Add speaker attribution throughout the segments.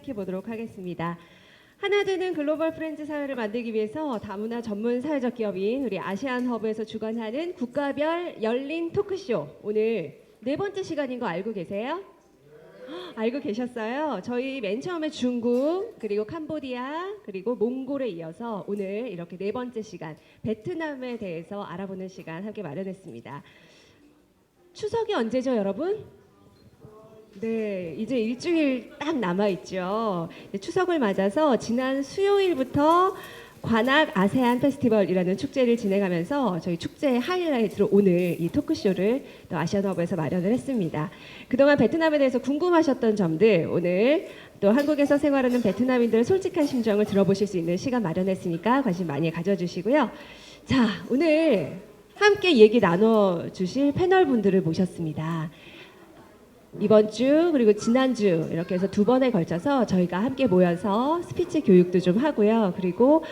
Speaker 1: 시작해 보도록 하겠습니다. 하나 되는 글로벌 프렌즈 사회를 만들기 위해서 다문화 전문 사회적 기업인 우리 아시안 허브에서 주관하는 국가별 열린 토크쇼, 오늘 네 번째 시간인 거 알고 계세요? 알고 계셨어요? 저희 맨 처음에 중국, 그리고 캄보디아, 그리고 몽골에 이어서 오늘 이렇게 네 번째 시간 베트남에 대해서 알아보는 시간 함께 마련했습니다. 추석이 언제죠, 여러분? 네, 이제 일주일 딱 남아있죠. 추석을 맞아서 지난 수요일부터 관악 아세안 페스티벌이라는 축제를 진행하면서 저희 축제의 하이라이트로 오늘 이 토크쇼를 또 아시안허브에서 마련을 했습니다. 그동안 베트남에 대해서 궁금하셨던 점들, 오늘 또 한국에서 생활하는 베트남인들의 솔직한 심정을 들어보실 수 있는 시간 마련했으니까 관심 많이 가져주시고요. 자, 오늘 함께 얘기 나눠주실 패널 분들을 모셨습니다. 이번 주 그리고 지난주 이렇게 해서 두 번에 걸쳐서 저희가 함께 모여서 스피치 교육도 좀 하고요. 그리고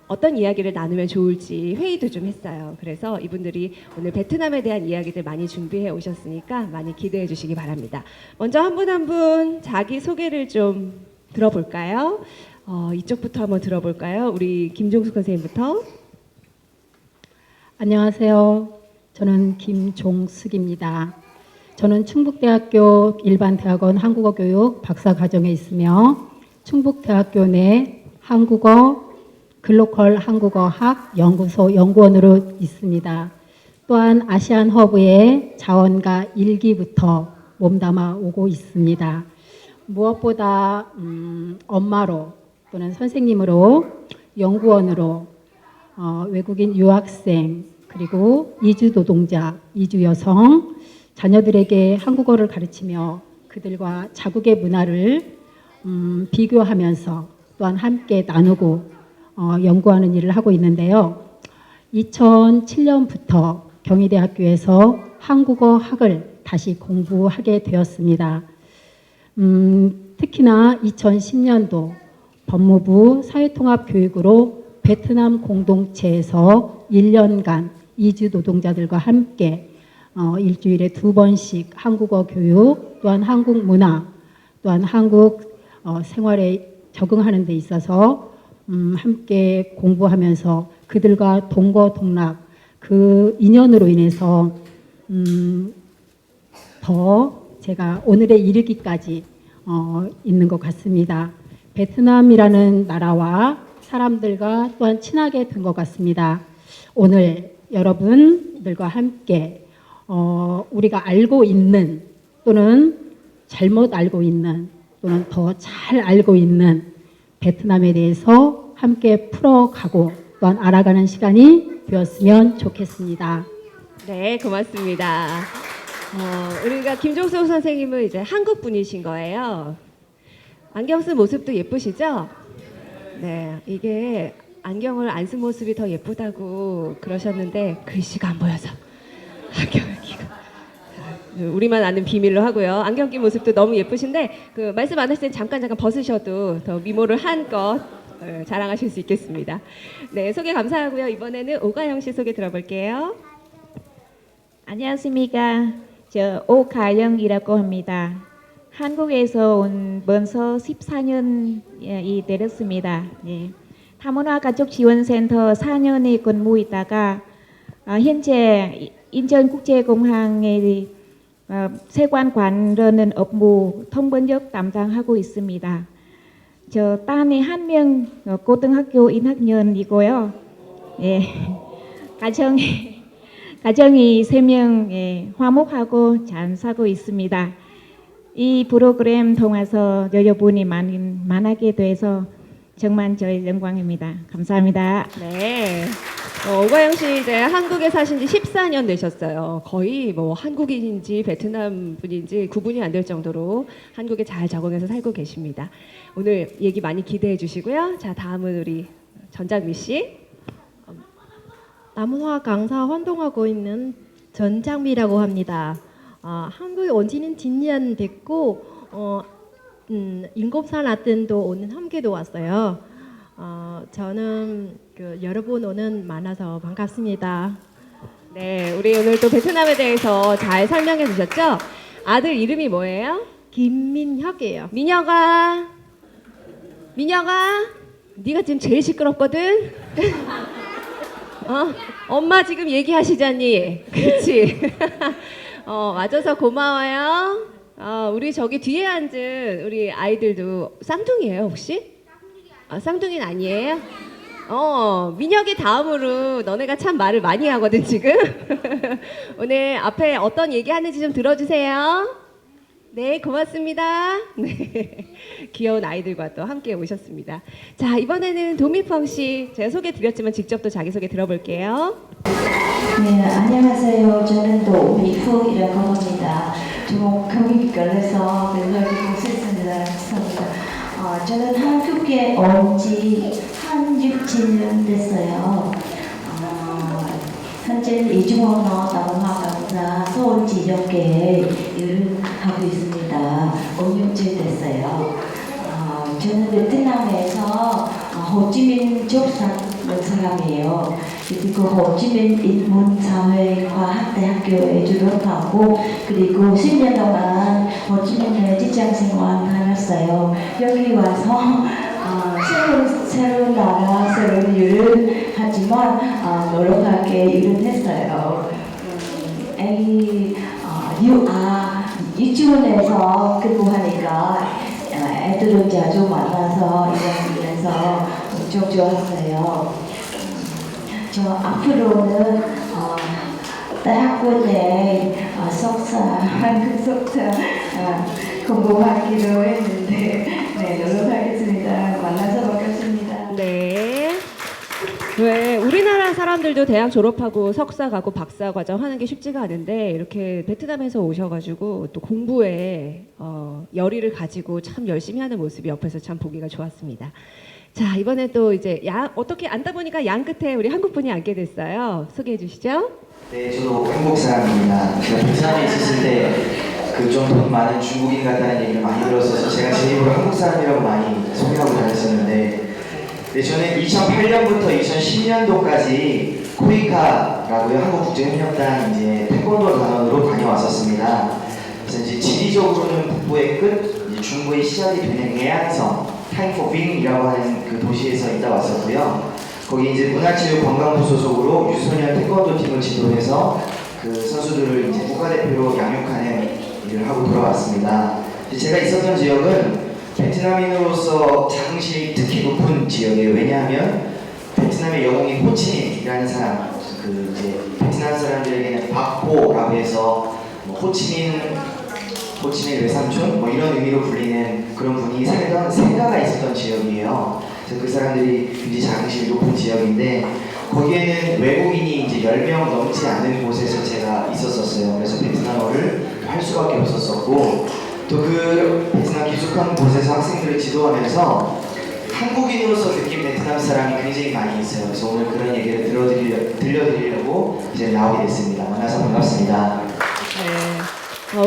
Speaker 1: 어떤 이야기를 나누면 좋을지 회의도 좀 했어요. 그래서 이분들이 오늘 베트남에 대한 이야기들 많이 준비해 오셨으니까 많이 기대해 주시기 바랍니다. 먼저 한 분 한 분 자기 소개를 좀 들어볼까요? 이쪽부터 한번 들어볼까요? 우리 김종숙 선생님부터.
Speaker 2: 안녕하세요. 저는 김종숙입니다. 저는 충북대학교 일반대학원 한국어교육 박사과정에 있으며 충북대학교 내 한국어 글로컬 한국어학 연구소 연구원으로 있습니다. 또한 아시안허브의 자원가 1기부터 몸담아 오고 있습니다. 무엇보다 엄마로 또는 선생님으로 연구원으로 외국인 유학생 그리고 이주노동자, 이주여성 자녀들에게 한국어를 가르치며 그들과 자국의 문화를 비교하면서 또한 함께 나누고 연구하는 일을 하고 있는데요. 2007년부터 경희대학교에서 한국어 학을 다시 공부하게 되었습니다. 특히나 2010년도 법무부 사회통합교육으로 베트남 공동체에서 1년간 이주 노동자들과 함께 일주일에 2번씩 한국어 교육, 또한 한국 문화, 또한 한국 생활에 적응하는 데 있어서 함께 공부하면서 그들과 동거동락 그 인연으로 인해서 더 제가 오늘에 이르기까지 있는 것 같습니다. 베트남이라는 나라와 사람들과 또한 친하게 된 것 같습니다. 오늘 여러분들과 함께 우리가 알고 있는 또는 잘못 알고 있는 또는 더 잘 알고 있는 베트남에 대해서 함께 풀어가고 또한 알아가는 시간이 되었으면 좋겠습니다.
Speaker 1: 네, 고맙습니다. 우리가 김종숙 선생님은 이제 한국 분이신 거예요. 안경 쓴 모습도 예쁘시죠? 네, 이게 안경을 안 쓴 모습이 더 예쁘다고 그러셨는데 글씨가 안 보여서 안경을 끼고 우리만 아는 비밀로 하고요. 안경 낀 모습도 너무 예쁘신데 그 말씀 안 하실 때 잠깐 벗으셔도 더 미모를 한껏 자랑하실 수 있겠습니다. 네, 소개 감사하고요. 이번에는 오가영 씨 소개 들어볼게요.
Speaker 3: 안녕하십니까. 저 오가영이라고 합니다. 한국에서 온 벌써 14년이 되었습니다. 예. 다문화 가족지원센터 4년에 근무했다가 현재 인천국제공항의 세관관라는 업무 통번역 담당하고 있습니다. 저 딸이 한 명 고등학교 1학년이고요. 예. 가정이 3명 예, 화목하고 잘 살고 있습니다. 이 프로그램 통해서 여러분이 만나게 돼서 정말 저희 영광입니다. 감사합니다.
Speaker 1: 네. 오가영 씨 이제 한국에 사신 지 14년 되셨어요. 거의 뭐 한국인인지 베트남 분인지 구분이 안 될 정도로 한국에 잘 적응해서 살고 계십니다. 오늘 얘기 많이 기대해 주시고요. 자, 다음은 우리 전장미 씨.
Speaker 4: 다문화 강사 활동하고 있는 전장미라고 합니다. 한국에 온 지는 10년 됐고 7살 아들도 오늘 함께도 왔어요. 저는 여러분 오늘 만나서 반갑습니다.
Speaker 1: 네, 우리 오늘 또 베트남에 대해서 잘 설명해 주셨죠? 아들 이름이 뭐예요?
Speaker 4: 김민혁이에요.
Speaker 1: 민혁아, 민혁아, 네가 지금 제일 시끄럽거든. 엄마 지금 얘기하시잖니. 그렇지. 와줘서 고마워요. 우리 저기 뒤에 앉은 우리 아이들도 쌍둥이에요 혹시? 쌍둥이는 아니에요? 민혁이 다음으로 너네가 참 말을 많이 하거든 지금. 오늘 앞에 어떤 얘기 하는지 좀 들어주세요. 네, 고맙습니다. 네, 귀여운 아이들과 또 함께 오셨습니다. 자, 이번에는 도미펑 씨, 제가 소개 드렸지만 직접 또 자기소개 들어볼게요.
Speaker 5: 네, 안녕하세요. 저는 도미풍이라고 합니다. 좀 경기결에서 연락이 오셨습니다. 저는 한국에 온 지 한 6, 7년 됐어요. 현재는 이중언어 다문화 강사 서울 지역계에 일을 하고 있습니다. 5년째 됐어요. 저는 베트남에서 호치민 쪽 사는 사람이에요. 그리고 호치민 인문사회과학대학교에 졸업하고 그리고 10년 동안 호치민에 직장생활 다녔어요. 여기 와서 새로운 나라, 새로운 일을 하지만 놀러 가게 일을 했어요. 유치원에서 근무하니까 애들을 자주 만나서 일하면서 엄청 좋았어요. 저 앞으로는 대학원에 한국 석사 공부하기로 했는데 네, 놀러 가겠습니다. 만나서 반갑습니다.
Speaker 1: 네. 왜 우리나라 사람들도 대학 졸업하고 석사 가고 박사 과정 하는 게 쉽지가 않은데 이렇게 베트남에서 오셔가지고 또 공부에 열의를 가지고 참 열심히 하는 모습이 옆에서 참 보기가 좋았습니다. 자, 이번에 또 이제 어떻게 앉다 보니까 양 끝에 우리 한국 분이 앉게 됐어요. 소개해 주시죠.
Speaker 6: 네, 저도 한국 사람입니다. 제가 베트남에 있었을 때 그 좀 돈 많은 중국인 같다는 얘기를 많이 들었어서 제가 제 입으로 한국 사람이라고 많이 소개하고 다녔었는데 네, 저는 2008년부터 2010년도까지 코이카라고요, 한국국제협력단 이제 태권도 단원으로 다녀왔었습니다. 그래서 이제 지리적으로는 북부의 끝, 이제 중부의 시작이 되는 애안성 타이포빙이라고 하는 그 도시에서 있다 왔었고요. 거기 이제 문화체육관광부 소속으로 유소년 태권도 팀을 지도해서 그 선수들을 이제 국가대표로 양육하는 일을 하고 돌아왔습니다. 제가 있었던 지역은 베트남인으로서 자긍심이 특히 높은 지역이에요. 왜냐하면 베트남의 영웅인 호치민이라는 사람, 그 이제 베트남 사람들에게는 박호라고 해서 뭐 호치민 외삼촌 뭐 이런 의미로 불리는 그런 분이 살던 생가가 있었던 지역이에요. 그래서 그 사람들이 굉장히 자긍심이 높은 지역인데 거기에는 외국인이 이제 10명 넘지 않는 곳에서 제가 있었었어요. 그래서 베트남어를 할 수밖에 없었었고 또 그 베트남 기숙한 곳에서 학생들을 지도하면서 한국인으로서 느낀 베트남 사람이 굉장히 많이 있어요. 그래서 오늘 그런 얘기를 들려드리려고 이제 나오게 됐습니다. 만나서 반갑습니다.
Speaker 1: 네.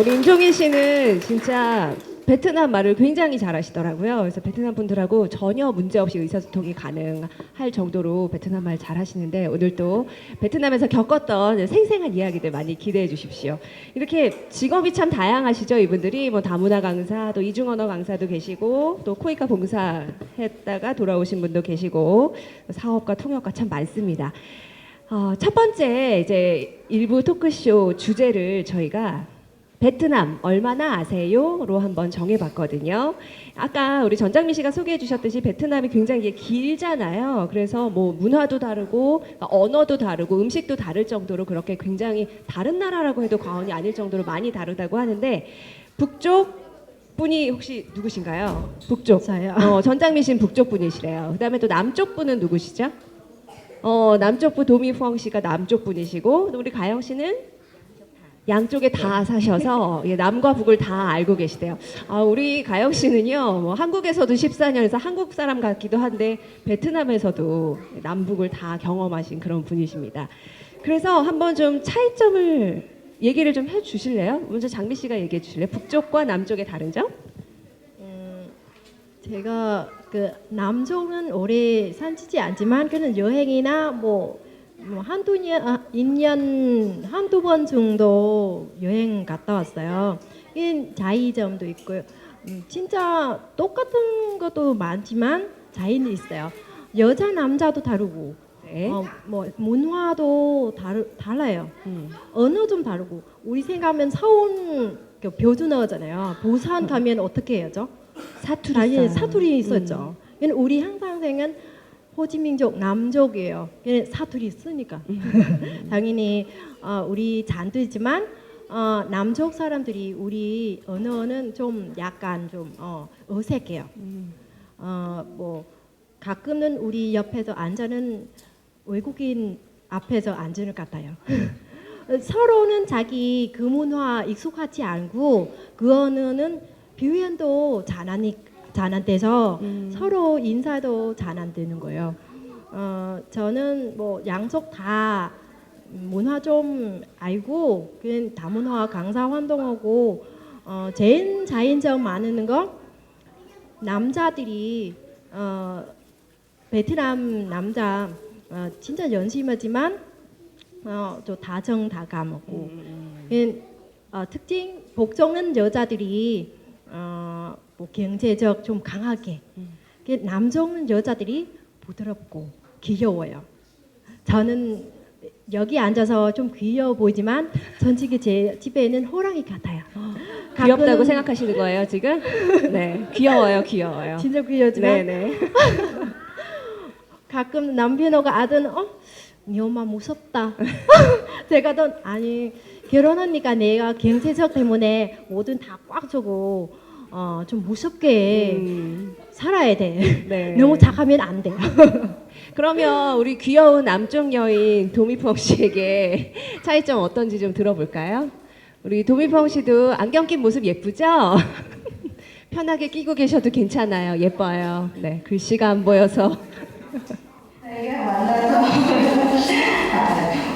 Speaker 1: 우리 임종인 씨는 진짜 베트남 말을 굉장히 잘하시더라고요. 그래서 베트남 분들하고 전혀 문제 없이 의사소통이 가능할 정도로 베트남 말 잘하시는데 오늘 또 베트남에서 겪었던 생생한 이야기들 많이 기대해 주십시오. 이렇게 직업이 참 다양하시죠. 이분들이 뭐 다문화 강사, 또 이중언어 강사도 계시고 또 코이카 봉사했다가 돌아오신 분도 계시고 사업가 통역가 참 많습니다. 첫 번째 이제 일부 토크쇼 주제를 저희가 베트남 얼마나 아세요?로 한번 정해봤거든요. 아까 우리 전장미 씨가 소개해 주셨듯이 베트남이 굉장히 길잖아요. 그래서 뭐 문화도 다르고 언어도 다르고 음식도 다를 정도로 그렇게 굉장히 다른 나라라고 해도 과언이 아닐 정도로 많이 다르다고 하는데 북쪽 분이 혹시 누구신가요? 북쪽.
Speaker 4: 저요.
Speaker 1: 전장미 씨는 북쪽 분이시래요. 그다음에 또 남쪽 분은 누구시죠? 남쪽 분 도미펑 씨가 남쪽 분이시고 우리 가영 씨는 양쪽에 다 사셔서 남과 북을 다 알고 계시대요. 우리 가영 씨는요, 뭐 한국에서도 14년에서 한국 사람 같기도 한데 베트남에서도 남북을 다 경험하신 그런 분이십니다. 그래서 한번 좀 차이점을 얘기를 좀 해주실래요? 먼저 장미 씨가 얘기해 주실래요? 북쪽과 남쪽의 다른 점?
Speaker 4: 제가 그 남쪽은 오래 살지 않지만 그는 여행이나 한두 번 정도 여행 갔다 왔어요. 이 자이점도 있고요. 진짜 똑같은 것도 많지만 차이는 있어요. 여자 남자도 다르고
Speaker 1: 네.
Speaker 4: 뭐 문화도 달라요.
Speaker 1: 음.
Speaker 4: 언어 좀 다르고 우리 생각하면 서울 그 표준어잖아요. 부산 가면 어떻게 해야죠?
Speaker 1: 사투리
Speaker 4: 당연히
Speaker 1: 써요.
Speaker 4: 사투리 있었죠. 우리 항상생은 호지민족 남족이에요. 사투리 쓰니까 당연히 우리 잔도 있지만 남쪽 사람들이 우리 언어는 좀 약간 좀 어색해요. 뭐 가끔은 우리 옆에서 앉는 외국인 앞에서 앉는 것 같아요. 서로는 자기 그 문화 익숙하지 않고 그 언어는 표현도 잘 안 돼서 서로 인사도 잘 안 되는 거예요. 저는 뭐 양쪽 다 문화 좀 알고 그냥 다문화 강사 활동하고 제일 자연적 많은 거 남자들이 베트남 남자 진짜 열심하지만 또 다정 다감하고 특징 복종은 여자들이 뭐 경제적 좀 강하게 남종은 여자들이 부드럽고 귀여워요. 저는 여기 앉아서 좀 귀여워 보이지만 솔직히 제 집에는 호랑이 같아요.
Speaker 1: 귀엽다고
Speaker 4: 가끔은-
Speaker 1: 생각하시는 거예요 지금? 네, 귀여워요, 귀여워요.
Speaker 4: 진짜 귀여우지만
Speaker 1: 네네.
Speaker 4: 가끔 남편하고 아들은 네 엄마 무섭다. 제가 또 아니 결혼하니까 내가 경제적 때문에 뭐든 다 꽉 주고 좀 무섭게 살아야 돼.
Speaker 1: 네.
Speaker 4: 너무 착하면 안 돼요.
Speaker 1: 그러면 우리 귀여운 남쪽 여인 도미펑 씨에게 차이점 어떤지 좀 들어볼까요? 우리 도미펑 씨도 안경 낀 모습 예쁘죠? 편하게 끼고 계셔도 괜찮아요. 예뻐요. 네, 글씨가 안 보여서.
Speaker 5: 저희가 만나서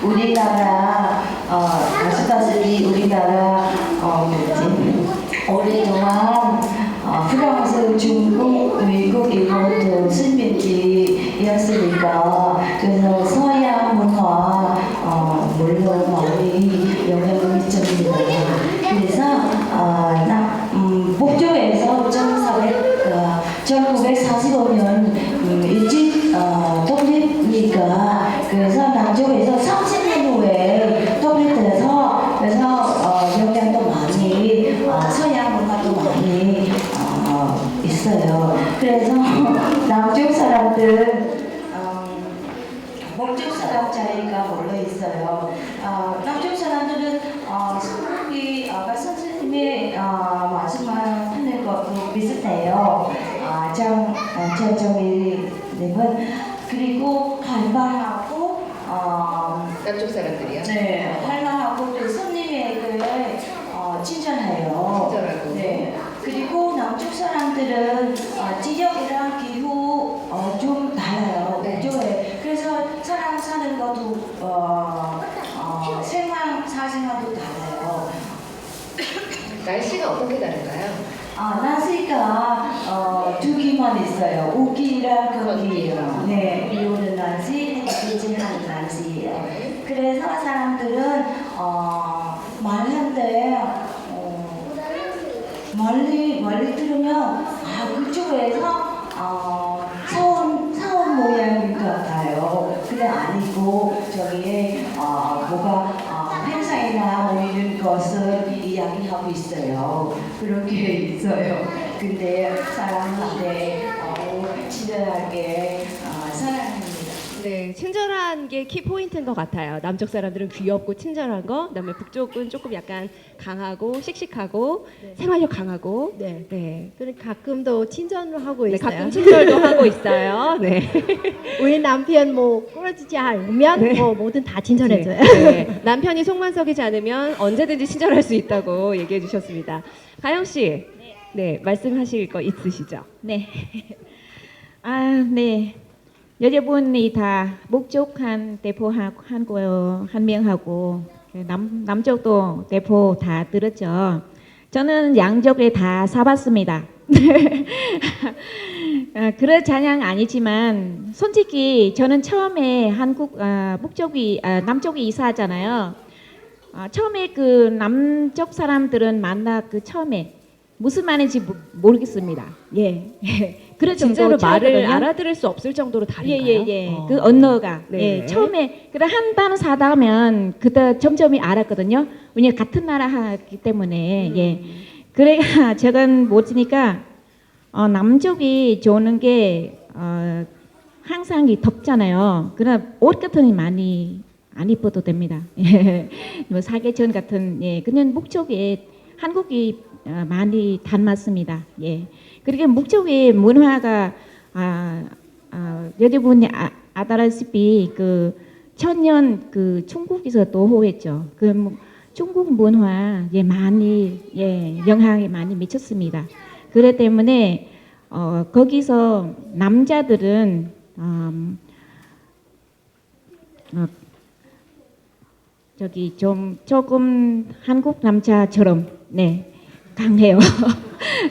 Speaker 5: 우리나라 아시다시피 우리나라 오랫동안 프랑스, 중국, 미국, 일본 식민지였으니까 그래서 서양 문화 물론 많이 영향을 미쳤습니다. 그래서 북쪽에서 1945년 일찍 독립이니까 그래서 남쪽에서 30년 후에 독립돼서 그래서 영향도 많이 서양 문화도 많이 있어요. 그래서 남쪽 사람들 북쪽 사람 차이가 몰려 있어요. 남쪽 사람들은 성격이 아까 선생님이 말씀하는 것도 비슷해요. 정일님은 그리고 활발하고
Speaker 1: 남쪽 사람들이요?
Speaker 5: 네, 활발하고 또 손님에게 친절해요.
Speaker 1: 친절하고.
Speaker 5: 네. 그리고 남쪽 사람들은 지역이랑 기후 좀 달라요.
Speaker 1: 네.
Speaker 5: 그쪽에. 그래서 사람 사는 것도 사생활도 달라요.
Speaker 1: 날씨가 어떻게 다른가요?
Speaker 5: 날씨가 두 기만 있어요. 우기랑 건기예요. 네, 비 오는 날씨, 빗질하는 날씨예요. 그래서 사람들은 말하는데 멀리 들으면 그쪽에서 사원 모양인 것 같아요. 근데 아니고 저기 뭐가 행사이나 모이는 것을 이야기하고 있어요. 그렇게 있어요. 근데 사람한테 친절하게 사랑합니다.
Speaker 1: 네, 친절한 게 키 포인트인 것 같아요. 남쪽 사람들은 귀엽고 친절한 거, 그다음에 북쪽은 조금 약간 강하고 씩씩하고 생활력 강하고.
Speaker 4: 네.
Speaker 1: 네.
Speaker 4: 그리고 가끔도 친절을 하고
Speaker 1: 네,
Speaker 4: 있어요.
Speaker 1: 가끔 친절도 하고 있어요. 네.
Speaker 4: 우리 남편 뭐 꾸러지지 않으면
Speaker 1: 네.
Speaker 4: 뭐 뭐든 다 친절해줘요.
Speaker 1: 네. 남편이 속만 썩이지 않으면 언제든지 친절할 수 있다고 얘기해 주셨습니다. 가영 씨, 네, 말씀하실 거 있으시죠?
Speaker 3: 네. 네. 여자분이 다 북쪽한 대포하고 한 명하고 남쪽도 대포 다 들었죠. 저는 양쪽에 다 사봤습니다. 그럴 잔양 아니지만 솔직히 저는 처음에 남쪽이 이사하잖아요. 처음에 그 남쪽 사람들은 처음에 무슨 말인지 모르겠습니다. 예. 그런
Speaker 1: 진짜로
Speaker 3: 정도
Speaker 1: 말을
Speaker 3: 차이거든요.
Speaker 1: 알아들을 수 없을 정도로 다른가요?
Speaker 3: 예. 그 언어가
Speaker 1: 네.
Speaker 3: 예. 처음에 그래 한 단어 사다 하면 그때 점점이 알았거든요. 왜냐 같은 나라 하기 때문에 예. 그래가 저건 뭐지니까 남쪽이 좋은 게 항상 이 덥잖아요. 그러나 옷 같은 게 많이 안 입어도 됩니다. 예. 뭐 사계천 같은 예. 그냥 북쪽에 한국이 많이 닮았습니다. 예. 그리고 북쪽의 문화가 여러분이 아다라시피 그 천년 그 중국에서 도호했죠. 그 중국 문화 예 많이 예 영향이 많이 미쳤습니다. 그렇기 때문에 거기서 남자들은 저기 좀 조금 한국 남자처럼 네 강해요.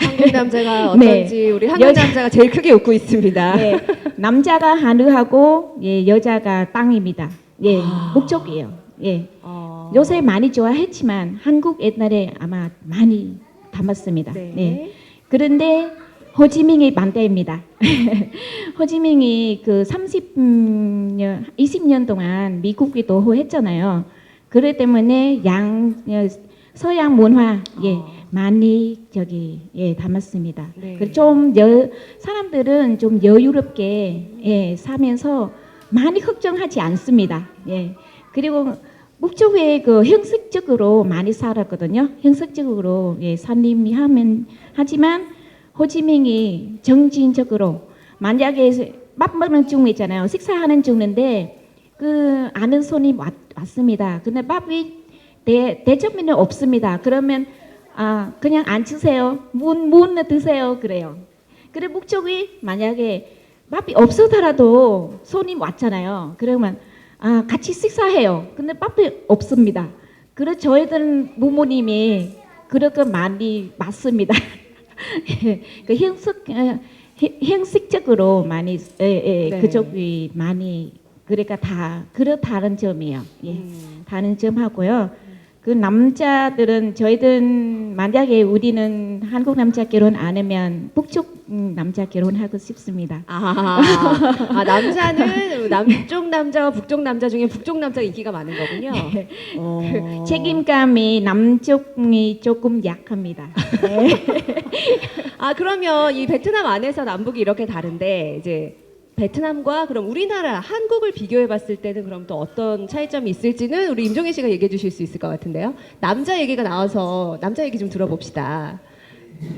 Speaker 1: 한국 남자가
Speaker 3: 네.
Speaker 1: 어떤지 우리 한국
Speaker 3: 여자-
Speaker 1: 남자가 제일 크게 웃고 있습니다.
Speaker 3: 네, 남자가 하늘하고 예, 여자가 땅입니다. 예, 북쪽이에요. 예, 요새 많이 좋아했지만 한국 옛날에 아마 많이 담았습니다.
Speaker 1: 네.
Speaker 3: 네. 그런데 호지민이 반대입니다. 호지민이 그 30년, 20년 동안 미국이 도호했잖아요. 그렇기 때문에 서양 문화 예 많이 저기 예 담았습니다.
Speaker 1: 네.
Speaker 3: 그리고 좀 사람들은 좀 여유롭게 예 사면서 많이 걱정하지 않습니다. 예 그리고 북쪽에 그 형식적으로 많이 살았거든요. 형식적으로 예 산림이 하지만 호지민이 정신적으로 만약에 밥 먹는 중 있잖아요. 식사하는 중인데 그 아는 손이 왔습니다. 근데 밥이 대접에는 없습니다. 그러면 그냥 앉으세요. 문 드세요. 그래요. 그래 북쪽이 만약에 밥이 없어더라도 손님 왔잖아요. 그러면 같이 식사해요. 근데 밥이 없습니다. 그래 저희들은 부모님이 그렇게 많이 맞습니다. 그 형식적으로 많이
Speaker 1: 네.
Speaker 3: 그쪽이 많이 그러니까 다 다른 점이에요. 예, 다른 점하고요. 그 남자들은 저희들은 만약에 우리는 한국 남자 결혼 안 하면 북쪽 남자 결혼하고 싶습니다.
Speaker 1: 남자는 남쪽 남자와 북쪽 남자 중에 북쪽 남자가 인기가 많은 거군요.
Speaker 3: 네.
Speaker 1: 어.
Speaker 3: 책임감이 남쪽이 조금 약합니다. 네.
Speaker 1: 그러면 이 베트남 안에서 남북이 이렇게 다른데 이제 베트남과 그럼 우리나라 한국을 비교해 봤을 때는 그럼 또 어떤 차이점이 있을지는 우리 임종혜 씨가 얘기해 주실 수 있을 것 같은데요. 남자 얘기가 나와서 남자 얘기 좀 들어봅시다.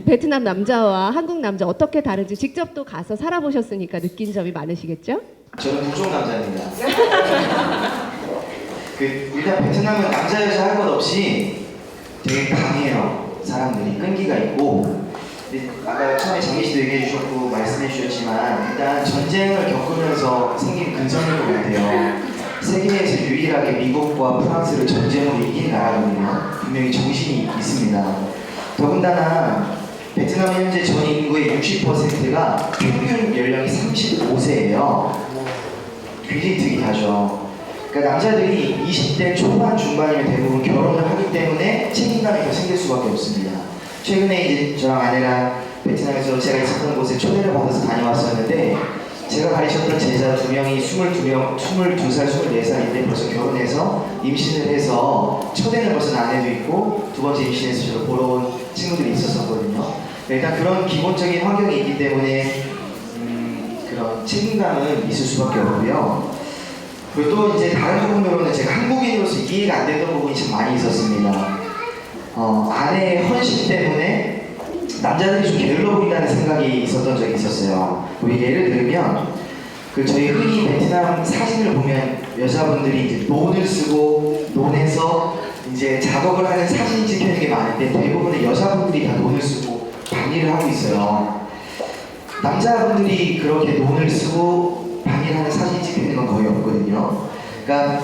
Speaker 1: 베트남 남자와 한국 남자 어떻게 다른지 직접 또 가서 살아보셨으니까 느낀 점이 많으시겠죠?
Speaker 6: 저는 북쪽 남자입니다. 일단 베트남은 남자 여자 할 것 없이 되게 강해요. 사람들이 끈기가 있고. 아까 처음에 장미 씨도 얘기해 주셨고 말씀해 주셨지만 일단 전쟁을 겪으면서 생긴 근성인 것 같아요. 세계에서 유일하게 미국과 프랑스를 전쟁으로 이긴 나라거든요. 분명히 정신이 있습니다. 더군다나 베트남 현재 전 인구의 60%가 평균 연령이 35세예요. 굉장히 특이하죠. 그러니까 남자들이 20대 초반 중반이면 대부분 결혼을 하기 때문에 책임감이 더 생길 수밖에 없습니다. 최근에 이제 저랑 아내랑 베트남에서 제가 있었던 곳에 초대를 받아서 다녀왔었는데 제가 가르쳤던 제자 2명이 22살, 24살인데 벌써 결혼해서 임신을 해서 초대는 벌써 아내도 있고 두 번째 임신해서 저를 보러 온 친구들이 있었거든요. 일단 그런 기본적인 환경이 있기 때문에 그런 책임감은 있을 수밖에 없고요. 그리고 또 이제 다른 부분으로는 제가 한국인으로서 이해가 안 됐던 부분이 참 많이 있었습니다. 아내의 헌신 때문에 남자들이 좀 게을러 보인다는 생각이 있었던 적이 있었어요. 우리 예를 들면 저희 흔히 베트남 사진을 보면 여자분들이 이제 논을 쓰고 논에서 이제 작업을 하는 사진 찍히는 게 많은데 대부분의 여자분들이 다 논을 쓰고 방일을 하고 있어요. 남자분들이 그렇게 논을 쓰고 방일하는 사진 찍히는 건 거의 없거든요. 그러니까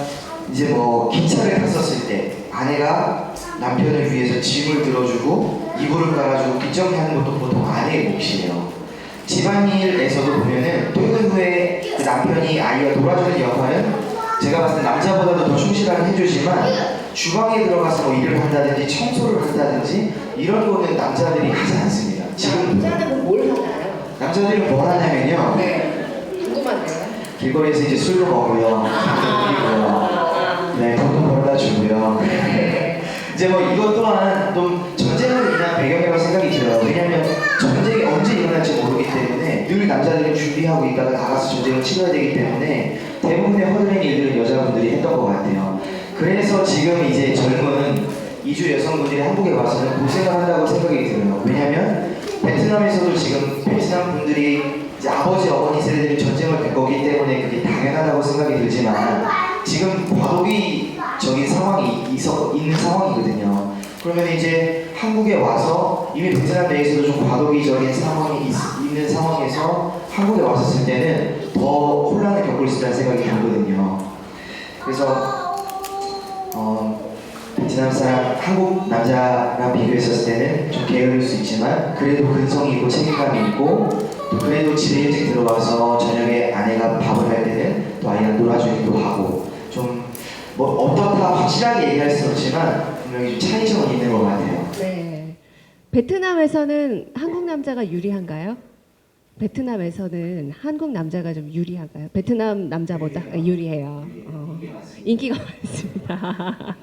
Speaker 6: 이제 뭐 기차를 탔었을 때 아내가 남편을 위해서 짐을 들어주고 이불을 깔아주고 뒷정리하는 것도 보통 아내의 몫이에요. 집안일에서도 보면은 퇴근 후에 그 남편이 아이와 놀아주는 역할은 제가 봤을 때 남자보다도 더 충실하게 해주지만 주방에 들어가서 뭐 일을 한다든지 청소를 한다든지 이런 거는 남자들이 하지 않습니다. 지금
Speaker 1: 남자는 뭘 하나요?
Speaker 6: 남자들이 뭘 하냐면요.
Speaker 1: 네. 궁금한데요.
Speaker 6: 길거리에서 이제 술도 먹고요, 밥도 먹고요, 네, 돈도 벌어다 주고요. 이제 뭐 이것 또한 좀 전쟁을 인한 배경이라고 생각이 들어요. 왜냐하면 전쟁이 언제 일어날지 모르기 때문에 늘 남자들이 준비하고 있다가 나가서 전쟁을 치러야 되기 때문에 대부분의 허드렛 일들을 여자분들이 했던 것 같아요. 그래서 지금 이제 젊은 이주 여성분들이 한국에 와서는 고생을 한다고 생각이 들어요. 왜냐하면 베트남에서도 지금 베트남 분들이 이제 아버지 어머니 세대들이 전쟁을 겪었기 때문에 그게 당연하다고 생각이 들지만 지금 과도기적인 상황이 있는 상황이거든요. 그러면 이제 한국에 와서 이미 베트남 내에서도 좀 과도기적인 상황이 있는 상황에서 한국에 왔었을 때는 더 혼란을 겪을 수 있다는 생각이 들거든요. 그래서 베트남 사람, 한국 남자랑 비교했었을 때는 좀 게으를 수 있지만 그래도 근성이 있고 책임감이 있고 또 그래도 집에 일찍 들어와서 저녁에 아내가 밥을 할 때는 또 아이랑 놀아주기도 하고 좀 뭐 어떻다 확실하게 얘기할 수는 없지만 분명히 좀 차이점은 있는 것 같아요.
Speaker 1: 네. 베트남에서는 한국 남자가 유리한가요? 베트남에서는 한국 남자가 좀 유리한가요? 베트남 남자보다 유리해요. 인기가 많습니다.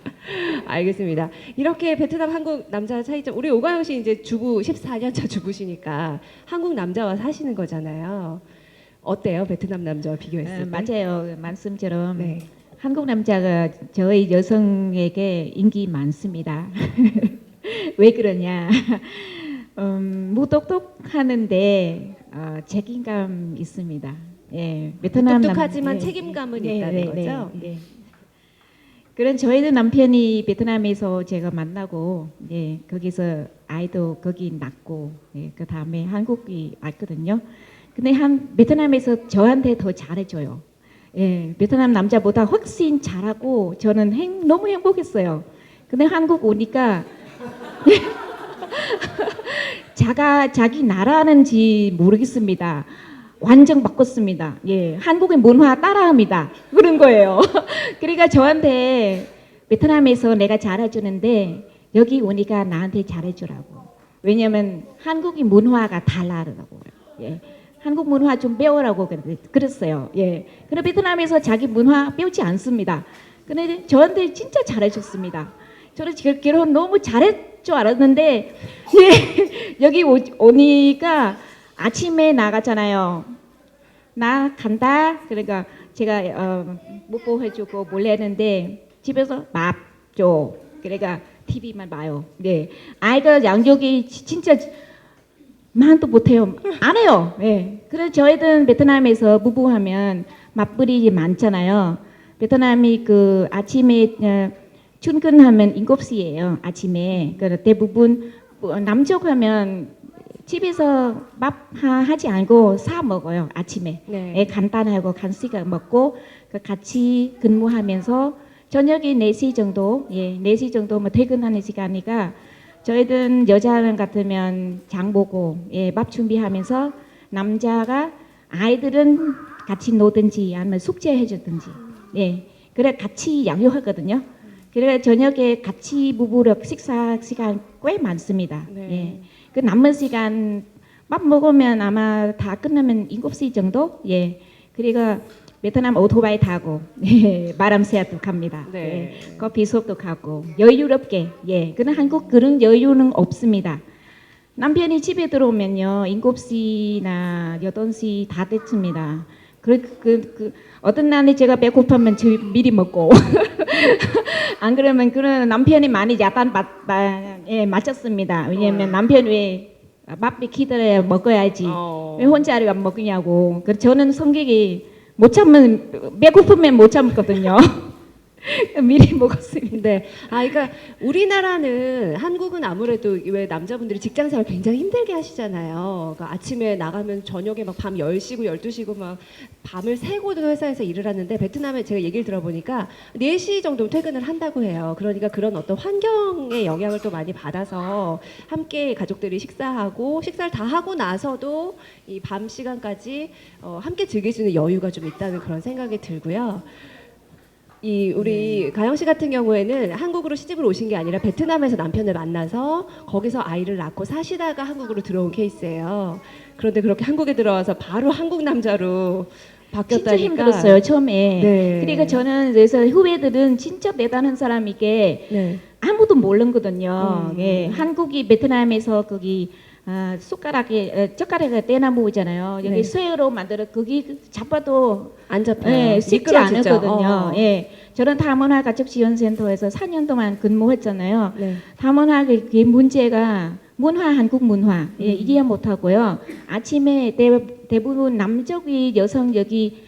Speaker 1: 알겠습니다. 이렇게 베트남 한국 남자 차이점, 우리 오가영 씨 이제 주부 14년차 주부시니까 한국 남자와 사시는 거잖아요. 어때요? 베트남 남자와 비교했을 때?
Speaker 3: 맞아요. 말씀처럼
Speaker 1: 네.
Speaker 3: 한국 남자가 저희 여성에게 인기 많습니다. 왜 그러냐? 무뚝뚝하는데 책임감 있습니다. 예, 베트남
Speaker 1: 똑똑하지만
Speaker 3: 예,
Speaker 1: 책임감은
Speaker 3: 네,
Speaker 1: 있다는
Speaker 3: 네,
Speaker 1: 거죠?
Speaker 3: 네. 그런 저희도 남편이 베트남에서 제가 만나고 예, 거기서 아이도 거기 낳고 예, 그 다음에 한국이 왔거든요. 근데 베트남에서 저한테 더 잘해줘요. 예, 베트남 남자보다 훨씬 잘하고 저는 너무 행복했어요. 근데 한국 오니까 자기 나라는지 모르겠습니다. 완전 바꿨습니다. 예, 한국의 문화 따라합니다. 그런 거예요. 그러니까 저한테 베트남에서 내가 잘해주는데 여기 오니까 나한테 잘해주라고. 왜냐면 한국의 문화가 달라더라고요. 예, 한국 문화 좀 배우라고 그랬어요. 예, 근데 베트남에서 자기 문화 배우지 않습니다. 근데 저한테 진짜 잘해줬습니다. 저는 결혼 너무 잘할 줄 알았는데 예, 여기 오니까 아침에 나갔잖아요. 나 간다. 그러니까 제가 뽀뽀해주고 몰래 했는데 집에서 밥 줘. 그러니까 TV만 봐요. 네, 아이가 양육이 진짜 만도 못해요. 안 해요. 네. 그래서 저희는 베트남에서 부부하면 맞벌이 많잖아요. 베트남이 그 아침에 출근하면 7시예요. 아침에. 그래서 대부분 남쪽하면 집에서 밥 하지 않고 사 먹어요. 아침에.
Speaker 1: 네.
Speaker 3: 간단하고 간식을 먹고 같이 근무하면서 저녁에 4시 정도, 예, 4시 정도 뭐 퇴근하는 시간이니까 저희는 여자는 같으면 장 보고 예, 밥 준비하면서 남자가 아이들은 같이 놀든지 아니면 숙제해 주든지 예, 그래 같이 양육하거든요. 그래 저녁에 같이 부부로 식사 시간 꽤 많습니다.
Speaker 1: 네.
Speaker 3: 예, 그 남은 시간 밥 먹으면 아마 다 끝나면 7시 정도. 예, 그리고 베트남 오토바이 타고 예, 바람 쐬도 갑니다.
Speaker 1: 네.
Speaker 3: 예, 커피 수업도 가고 여유롭게. 예, 근데 한국 그런 여유는 없습니다. 남편이 집에 들어오면요 7시나 8시 다 됐습니다. 어떤 날에 제가 배고프면 미리 먹고 안 그러면 그런 남편이 많이 약간 맞췄습니다. 왜냐면 남편 왜 밥이 기다려 먹어야지 왜 혼자 안 먹냐고. 그래서 저는 성격이 못 참으면 배고프면 못 참거든요. 미리 먹었습니다.
Speaker 1: 네. 그러니까 우리나라는 한국은 아무래도 왜 남자분들이 직장 생활 굉장히 힘들게 하시잖아요. 그러니까 아침에 나가면 저녁에 막 밤 10시고 12시고 막 밤을 새고도 회사에서 일을 하는데 베트남에 제가 얘기를 들어보니까 4시 정도 퇴근을 한다고 해요. 그러니까 그런 어떤 환경의 영향을 또 많이 받아서 함께 가족들이 식사를 다 하고 나서도 이 밤 시간까지 함께 즐길 수 있는 여유가 좀 있다는 그런 생각이 들고요. 우리 가영 씨 같은 경우에는 한국으로 시집을 오신 게 아니라 베트남에서 남편을 만나서 거기서 아이를 낳고 사시다가 한국으로 들어온 케이스예요. 그런데 그렇게 한국에 들어와서 바로 한국 남자로 바뀌었다니까.
Speaker 3: 진짜 힘들었어요 처음에.
Speaker 1: 네.
Speaker 3: 그러니까 저는 그래서 후배들은 진짜 대단한 사람이게
Speaker 1: 네.
Speaker 3: 아무도 모르거든요.
Speaker 1: 음.
Speaker 3: 예, 한국이 베트남에서 거기 젓가락에 떼나무 있잖아요. 여기
Speaker 1: 네.
Speaker 3: 쇠로 만들어 거기 잡아도
Speaker 1: 안 잡혀요.
Speaker 3: 예, 쉽지
Speaker 1: 미끄러지죠.
Speaker 3: 않거든요. 예, 저는 다문화 가족 지원센터에서 4년 동안 근무했잖아요.
Speaker 1: 네.
Speaker 3: 다문화 그 문제가 한국 문화 예, 이해 못하고요. 아침에 대부분 남쪽이 여성 여기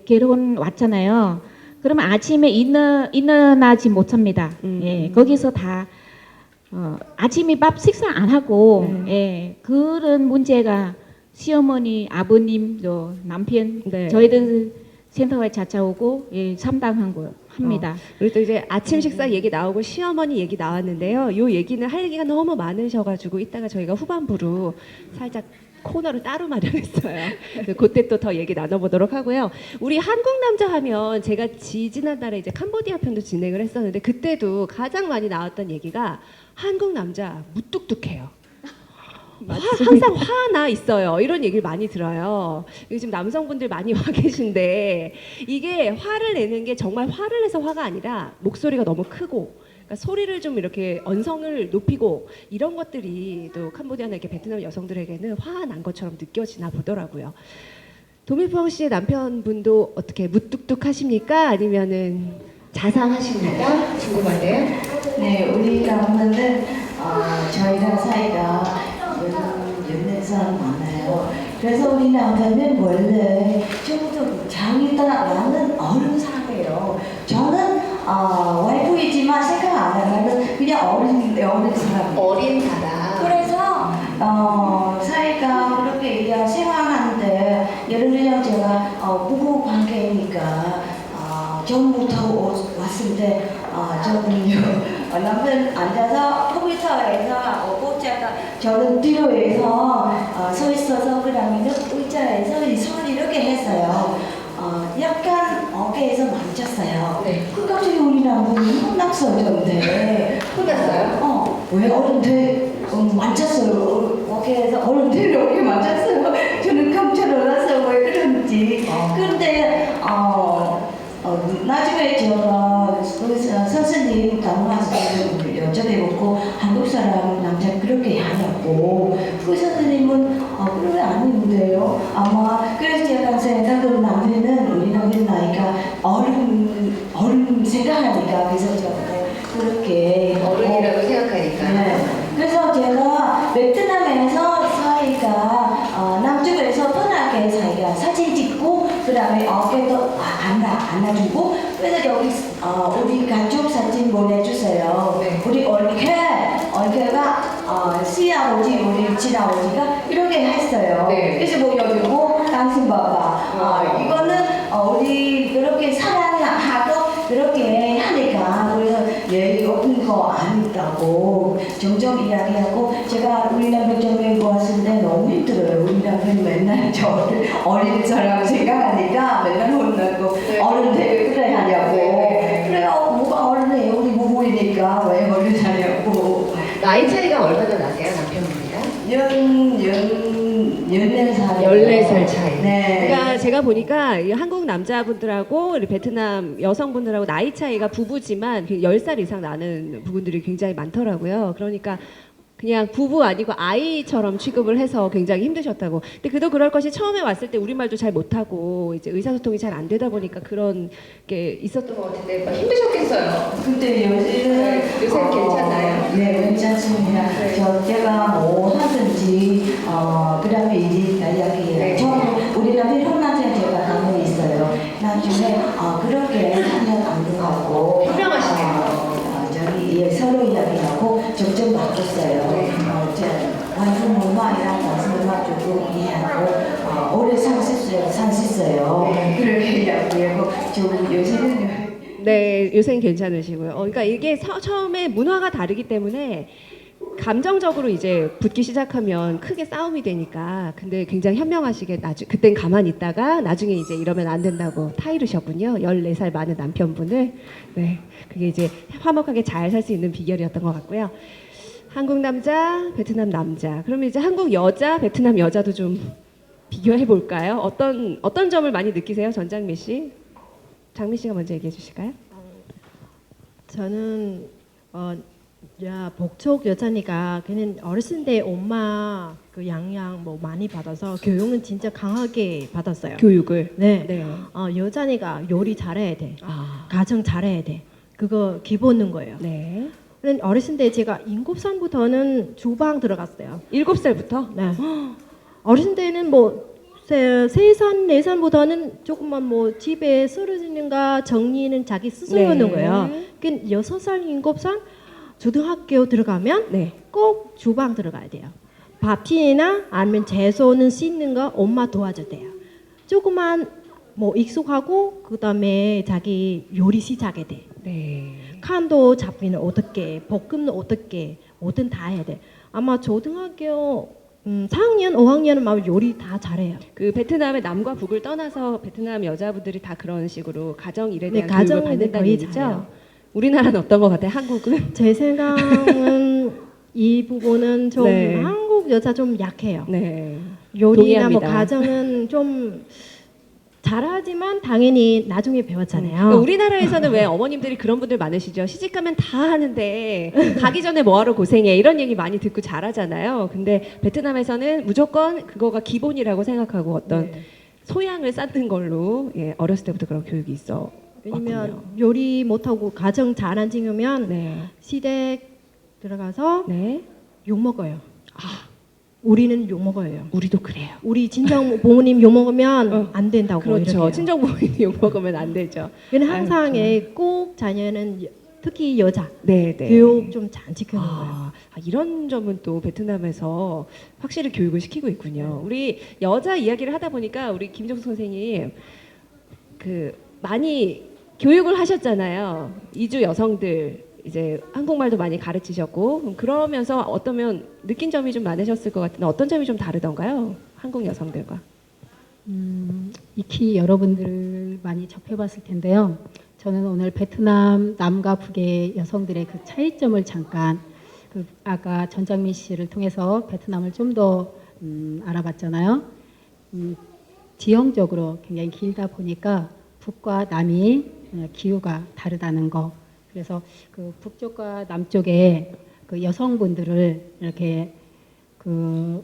Speaker 3: 결혼 왔잖아요. 그러면 아침에 일어나지 못합니다. 예, 거기서 다 아침에 밥 식사 안 하고 예, 그런 문제가 시어머니, 아버님, 저 남편
Speaker 1: 네.
Speaker 3: 저희들 센터에 찾아오고 예, 상담한 거 합니다.
Speaker 1: 우리 또 이제 아침 식사 얘기 나오고 시어머니 얘기 나왔는데요. 요 얘기는 할 얘기가 너무 많으셔가지고 이따가 저희가 후반부로 살짝 코너를 따로 마련했어요. 그때 또 더 얘기 나눠보도록 하고요. 우리 한국 남자 하면 제가 지난달에 이제 캄보디아 편도 진행을 했었는데 그때도 가장 많이 나왔던 얘기가 한국 남자 무뚝뚝해요. 항상 화나 있어요. 이런 얘기를 많이 들어요. 요즘 남성분들 많이 와 계신데 이게 화를 내는 게 정말 화를 내서 화가 아니라 목소리가 너무 크고 그러니까 소리를 좀 이렇게 언성을 높이고 이런 것들이 또 캄보디아나 이렇게 베트남 여성들에게는 화가 난 것처럼 느껴지나 보더라고요. 도미펑 씨의 남편분도 어떻게 무뚝뚝하십니까? 아니면은 자상하십니까? 궁금한데요.
Speaker 5: 네, 우리 남편은 저희랑 사이가 연내선 많아요. 그래서 우리 남편은 원래 좀더 자기가 나는 어른 사람이에요. 저는 와이프이지만 생각 안 하면 그냥 어른 사람.
Speaker 1: 어린하다.
Speaker 5: 그래서 사이가 그렇게 생활하는데 예를 들면 제가 부부 관계니까 전부터 왔을 때 저는요 남편 앉아서 컴퓨터에서 꽂자가 저는 뒤로에서 서 있어서 그다음에는 의자에서 이 손 이렇게 했어요. 약간 어깨에서 만졌어요.
Speaker 1: 네.
Speaker 5: 그 갑자기 우리 남편이 혼났어요. 저한테.
Speaker 1: 혼났어요?
Speaker 5: 왜 어른들 만졌어요. 어깨에서 어른들 이렇게 만졌어요. 저는 깜짝 놀랐어요. 왜 그런지. 그런데 나중에 제가 선생님 다문화 여쭤보고 한국 사람 남자 그렇게 하냐고 그 선생님은 그러면 아닌데요 아마 그래서 제가 생각하는 남편은 우리 남편 나이가 어른 생각하니까 그래서 제가 그렇게
Speaker 1: 어른이라고 생각하니까.
Speaker 5: 네. 그래서 제가 베트남에서 사이가 남쪽에서 편하게 사이가 사진 찍고 그 다음에 어깨도 안아주고 그래서 여기 우리 가족 사진 보내주세요.
Speaker 1: 네.
Speaker 5: 우리 얼개가 시아버지 우리 친아버지가 이렇게 했어요.
Speaker 1: 네.
Speaker 5: 그래서 보여주고 당신 봐봐. 이거는 우리 그렇게 사랑하고 그렇게 하니까 그래서 예의 없는 거 아니다고 점점 이야기하고 제가 우리 남편 처음에 보았을 때 너무 힘들어요. 우리 남편 맨날 저 어린 사람 생각하니까 맨날 혼나고 어른 되게 그래 하냐고 그래요. 뭐가 어른이에요. 우리 부부이니까 왜 어른 하냐고.
Speaker 1: 나이 차이가 얼마나 나세요, 남편분이랑?
Speaker 5: 14살
Speaker 1: 차이.
Speaker 5: 네.
Speaker 1: 그러니까 제가 보니까 이 한국 남자분들하고 우리 베트남 여성분들하고 나이 차이가 부부지만 10살 이상 나는 부분들이 굉장히 많더라고요. 그러니까 그냥 부부 아니고 아이처럼 취급을 해서 굉장히 힘드셨다고. 근데 그도 그럴 것이 처음에 왔을 때 우리말도 잘 못하고 이제 의사소통이 잘 안 되다 보니까 그런 게 있었던 것 같은데 막 힘드셨겠어요.
Speaker 5: 근데 요새는
Speaker 1: 요새는 괜찮나요?
Speaker 5: 네, 괜찮습니다. 제가 뭐 하든지 그다음에 이제 이야기해요.
Speaker 1: 네.
Speaker 5: 우리 남편 형한테 제가 가만히 있어요. 나중에 그렇게 하면 안 된다고.
Speaker 1: 현명하시네요.
Speaker 5: 저기 서로 이야기하고 점점 바꿨어요. 완전 엄마이랑 말씀을 조금 이해하고 오래 살 수 있어요. 그렇게 이야기하고 좀 요새는
Speaker 1: 네, 요새는 괜찮으시고요. 그러니까 이게 처음에 문화가 다르기 때문에 감정적으로 이제 붙기 시작하면 크게 싸움이 되니까 근데 굉장히 현명하시게 그땐 가만히 있다가 나중에 이제 이러면 안 된다고 타이르셨군요. 14살 많은 남편분을. 네. 그게 이제 화목하게 잘 살 수 있는 비결이었던 것 같고요. 한국 남자, 베트남 남자. 그러면 이제 한국 여자, 베트남 여자도 좀 비교해 볼까요? 어떤 점을 많이 느끼세요? 전장미 씨? 장미 씨가 먼저 얘기해 주실까요?
Speaker 4: 저는 복쪽 여자니까 그냥 어렸을 때 엄마 그 양양 뭐 많이 받아서 교육은 진짜 강하게 받았어요.
Speaker 1: 교육을.
Speaker 4: 네.
Speaker 1: 네.
Speaker 4: 여자니까 요리 잘해야 돼.
Speaker 1: 아.
Speaker 4: 가정 잘해야 돼. 그거 기본인 거예요.
Speaker 1: 네.
Speaker 4: 그냥 어렸을 때 제가 7살부터는 주방 들어갔어요.
Speaker 1: 7살부터?
Speaker 4: 네. 어렸을 때는 뭐 3살, 4살부터는 조금만 뭐 집에 쓰러지는가 정리는 자기 스스로 하는
Speaker 1: 네.
Speaker 4: 거예요. 그러니까 6살, 7살 초등학교 들어가면
Speaker 1: 네.
Speaker 4: 꼭 주방 들어가야 돼요. 밥이나 아니면 채소는 씻는 거 엄마 도와줘야 돼요. 조금만 뭐 익숙하고 그다음에 자기 요리 시작해야 돼.
Speaker 1: 네.
Speaker 4: 칸도 잡기는 어떻게, 볶음은 어떻게, 뭐든 다 해야 돼. 아마 초등학교 4학년, 5학년은 막 요리 다 잘해요.
Speaker 1: 그 베트남의 남과 북을 떠나서 베트남 여자분들이 다 그런 식으로 가정 일에
Speaker 4: 네,
Speaker 1: 대한 교육을
Speaker 4: 가정일은
Speaker 1: 받는다는
Speaker 4: 거의
Speaker 1: 얘기죠.
Speaker 4: 잘해요.
Speaker 1: 우리나라는 어떤 것 같아요? 한국은?
Speaker 4: 제 생각은 이 부분은 좀
Speaker 1: 네.
Speaker 4: 한국 여자 좀 약해요.
Speaker 1: 네.
Speaker 4: 요리나 뭐
Speaker 1: 동의합니다.
Speaker 4: 가정은 좀 잘하지만 당연히 나중에 배웠잖아요.
Speaker 1: 그러니까 우리나라에서는 왜 어머님들이 그런 분들 많으시죠? 시집가면 다 하는데 가기 전에 뭐하러 고생해 이런 얘기 많이 듣고 잘하잖아요. 근데 베트남에서는 무조건 그거가 기본이라고 생각하고 어떤
Speaker 4: 네.
Speaker 1: 소양을 쌓는 걸로 어렸을 때부터 그런 교육이 있어.
Speaker 4: 왜냐면
Speaker 1: 왔군요.
Speaker 4: 요리 못하고 가정 잘 안 지으면
Speaker 1: 네.
Speaker 4: 시댁 들어가서
Speaker 1: 네.
Speaker 4: 욕 먹어요.
Speaker 1: 아,
Speaker 4: 우리는 욕 먹어요.
Speaker 1: 우리도 그래요.
Speaker 4: 우리 친정 부모님 욕 먹으면 안 된다고
Speaker 1: 그렇죠.
Speaker 4: 이렇게요.
Speaker 1: 친정 부모님이 욕 먹으면 안 되죠.
Speaker 4: 그냥 항상
Speaker 1: 아유,
Speaker 4: 꼭 자녀는 특히 여자
Speaker 1: 네, 네.
Speaker 4: 교육 좀 잘 지키는 거예요.
Speaker 1: 이런 점은 또 베트남에서 확실히 교육을 시키고 있군요. 우리 여자 이야기를 하다 보니까 우리 김정숙 선생님 그 많이 교육을 하셨잖아요. 이주 여성들 이제 한국말도 많이 가르치셨고 그러면서 어떠면 느낀 점이 좀 많으셨을 것 같은데 어떤 점이 좀 다르던가요? 한국 여성들과.
Speaker 2: 익히 여러분들 많이 접해봤을 텐데요. 저는 오늘 베트남 남과 북의 여성들의 그 차이점을 잠깐 그 아까 전장미 씨를 통해서 베트남을 좀 더 알아봤잖아요. 지형적으로 굉장히 길다 보니까 북과 남이 기후가 다르다는 거. 그래서 그 북쪽과 남쪽에 그 여성분들을 이렇게 그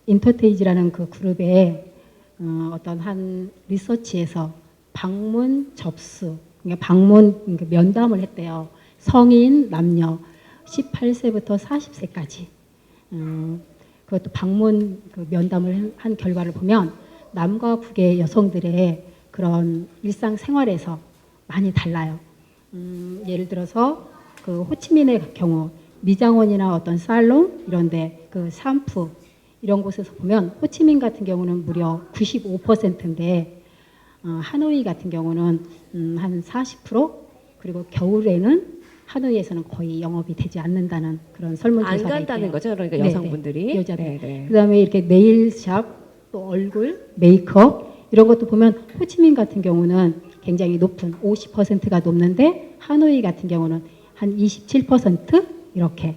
Speaker 2: 인터테이지라는 그 그룹에 어떤 한 리서치에서 방문 접수, 그러니까 방문 면담을 했대요. 성인 남녀 18세부터 40세까지. 그것도 방문 그 면담을 한 결과를 보면 남과 북의 여성들의 그런 일상 생활에서 많이 달라요. 예를 들어서 그 호치민의 경우 미장원이나 어떤 살롱 이런데 그 샴푸 이런 곳에서 보면 호치민 같은 경우는 무려 95%인데 하노이 같은 경우는 한 40% 그리고 겨울에는 하노이에서는 거의 영업이 되지 않는다는 그런 설문조사가
Speaker 1: 안 간다는
Speaker 2: 있대요.
Speaker 1: 거죠. 그러니까
Speaker 2: 네,
Speaker 1: 여성분들이.
Speaker 2: 네, 여자들.
Speaker 1: 네.
Speaker 2: 그다음에 이렇게 네일샵 또 얼굴 메이크업 이런 것도 보면 호치민 같은 경우는 굉장히 높은 50%가 높는데 하노이 같은 경우는 한 27% 이렇게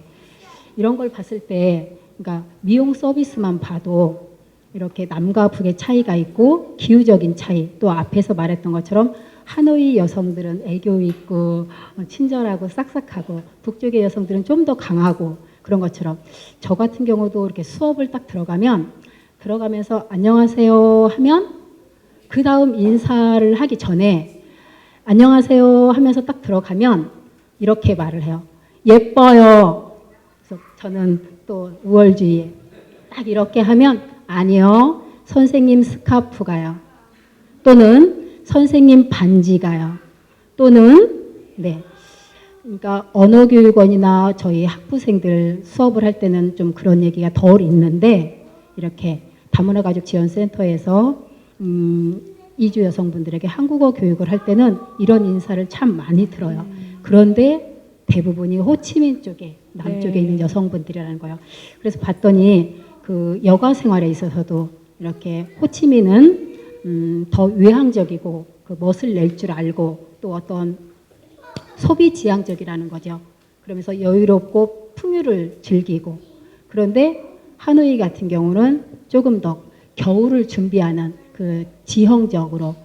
Speaker 2: 이런 걸 봤을 때 그러니까 미용 서비스만 봐도 이렇게 남과 북의 차이가 있고 기후적인 차이 또 앞에서 말했던 것처럼 하노이 여성들은 애교 있고 친절하고 싹싹하고 북쪽의 여성들은 좀 더 강하고 그런 것처럼 저 같은 경우도 이렇게 수업을 딱 들어가면서 안녕하세요 하면 그 다음 인사를 하기 전에 안녕하세요 하면서 딱 들어가면 이렇게 말을 해요. 예뻐요. 그래서 저는 또 우월주의에 딱 이렇게 하면 아니요. 선생님 스카프가요. 또는 선생님 반지가요. 또는 네. 그러니까 언어교육원이나 저희 학부생들 수업을 할 때는 좀 그런 얘기가 덜 있는데 이렇게 다문화가족지원센터에서 이주 여성분들에게 한국어 교육을 할 때는 이런 인사를 참 많이 들어요. 그런데 대부분이 호치민 쪽에 남쪽에
Speaker 1: 네.
Speaker 2: 있는 여성분들이라는 거예요. 그래서 봤더니 그 여가 생활에 있어서도 이렇게 호치민은 더 외향적이고 그 멋을 낼 줄 알고 또 어떤 소비 지향적이라는 거죠. 그러면서 여유롭고 풍요를 즐기고, 그런데 하노이 같은 경우는 조금 더 겨울을 준비하는 그 지형적으로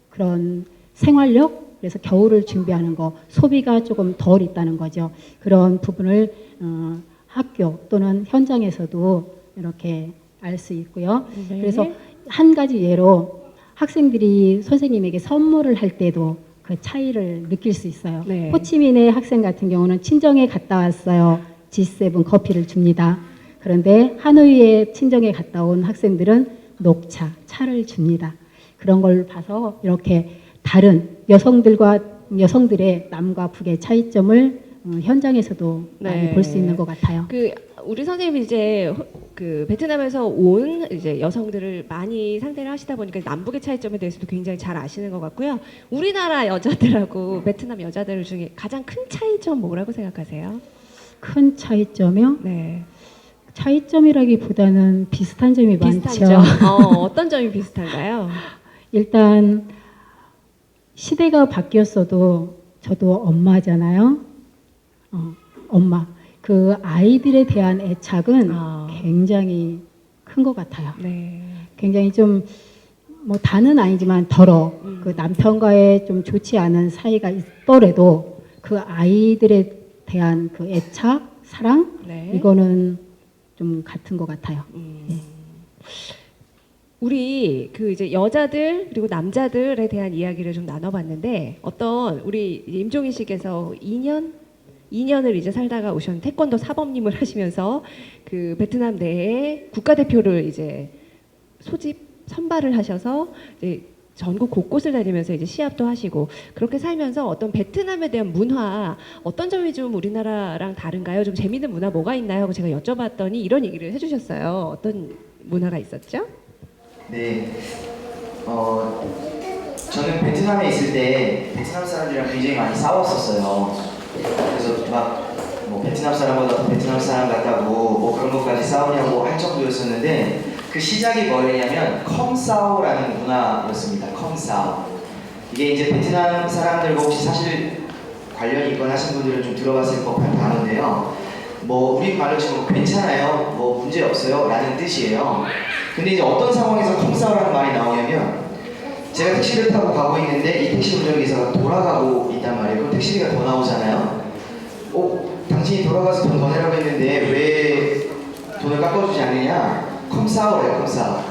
Speaker 2: 그런 생활력, 그래서 겨울을 준비하는 거, 소비가 조금 덜 있다는 거죠. 그런 부분을 학교 또는 현장에서도 이렇게 알 수 있고요.
Speaker 1: 네.
Speaker 2: 그래서 한 가지 예로 학생들이 선생님에게 선물을 할 때도 그 차이를 느낄 수 있어요.
Speaker 1: 네.
Speaker 2: 호치민의 학생 같은 경우는 친정에 갔다 왔어요. G7 커피를 줍니다. 그런데 하노이에 친정에 갔다 온 학생들은 녹차, 차를 줍니다. 그런 걸 봐서 이렇게 다른 여성들의 남과 북의 차이점을 현장에서도 많이
Speaker 1: 네.
Speaker 2: 볼 수 있는 것 같아요.
Speaker 1: 그 우리 선생님이 이제 그 베트남에서 온 이제 여성들을 많이 상대를 하시다 보니까 남북의 차이점에 대해서도 굉장히 잘 아시는 것 같고요. 우리나라 여자들하고 베트남 여자들 중에 가장 큰 차이점 뭐라고 생각하세요?
Speaker 2: 큰 차이점이요?
Speaker 1: 네.
Speaker 2: 차이점이라기보다는 비슷한 점이
Speaker 1: 비슷한
Speaker 2: 많죠.
Speaker 1: 점. 어떤 점이 비슷한가요?
Speaker 2: 일단 시대가 바뀌었어도 저도 엄마잖아요. 엄마. 그 아이들에 대한 애착은 굉장히 큰 것 같아요.
Speaker 1: 네.
Speaker 2: 굉장히 좀 뭐 다는 아니지만 덜어 그 남편과의 좀 좋지 않은 사이가 있더라도 그 아이들에 대한 그 애착, 사랑
Speaker 1: 네.
Speaker 2: 이거는 좀 같은 것 같아요.
Speaker 1: 우리 그 이제 여자들 그리고 남자들에 대한 이야기를 좀 나눠봤는데 어떤 우리 임종희 씨께서 2년을 이제 살다가 오셨는 태권도 사범님을 하시면서 그 베트남 내에 국가대표를 이제 소집 선발을 하셔서 이제 전국 곳곳을 다니면서 이제 시합도 하시고 그렇게 살면서 어떤 베트남에 대한 문화 어떤 점이 좀 우리나라랑 다른가요? 좀 재미있는 문화 뭐가 있나요? 하고 제가 여쭤봤더니 이런 얘기를 해주셨어요. 어떤 문화가 있었죠?
Speaker 6: 네. 저는 베트남에 있을 때 베트남 사람들이랑 굉장히 많이 싸웠었어요. 그래서 막 뭐 베트남 사람보다 더 베트남 사람 같다고 뭐 그런 것까지 싸우냐고 할 정도였었는데 그 시작이 뭐였냐면 컴사오라는 문화였습니다. 컴사오. 이게 이제 베트남 사람들과 혹시 사실 관련이 있거나 하신 분들은 좀 들어봤을 법한 단어인데요. 뭐 우리 말로 치면 괜찮아요, 뭐 문제 없어요 라는 뜻이에요. 근데 이제 어떤 상황에서 컴사오라는 말이 나오냐면 제가 택시를 타고 가고 있는데 이 택시 운전기사가 돌아가고 있단 말이에요. 그럼 택시비가 더 나오잖아요. 당신이 돌아가서 돈 더 내라고 했는데 왜 돈을 깎아주지 않느냐? 컴사오래요, 컴사오.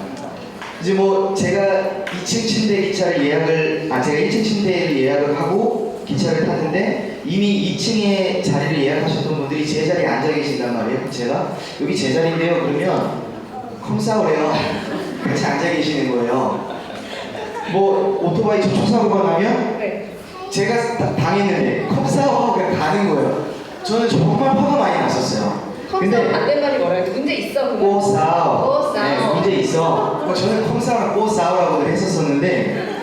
Speaker 6: 이제 뭐 제가 2층 침대 기차를 제가 1층 침대를 예약을 하고 기차를 탔는데 이미 2층에 자리를 예약하셨던 분들이 제 자리에 앉아 계신단 말이에요. 그럼 제가 여기 제 자리인데요. 그러면 컴사오래요. 같이 앉아 계시는 거예요. 뭐 오토바이 접촉사고가 나면 제가 당했는데 컴사오가 그냥 가는 거예요. 저는 정말 화가 많이 났었어요. 근데
Speaker 1: 반대말이 뭐라고 문제 있어?
Speaker 6: 꼬싸오. 네, 문제 있어. 저는 컴사오랑 꼬싸오라고 했었었는데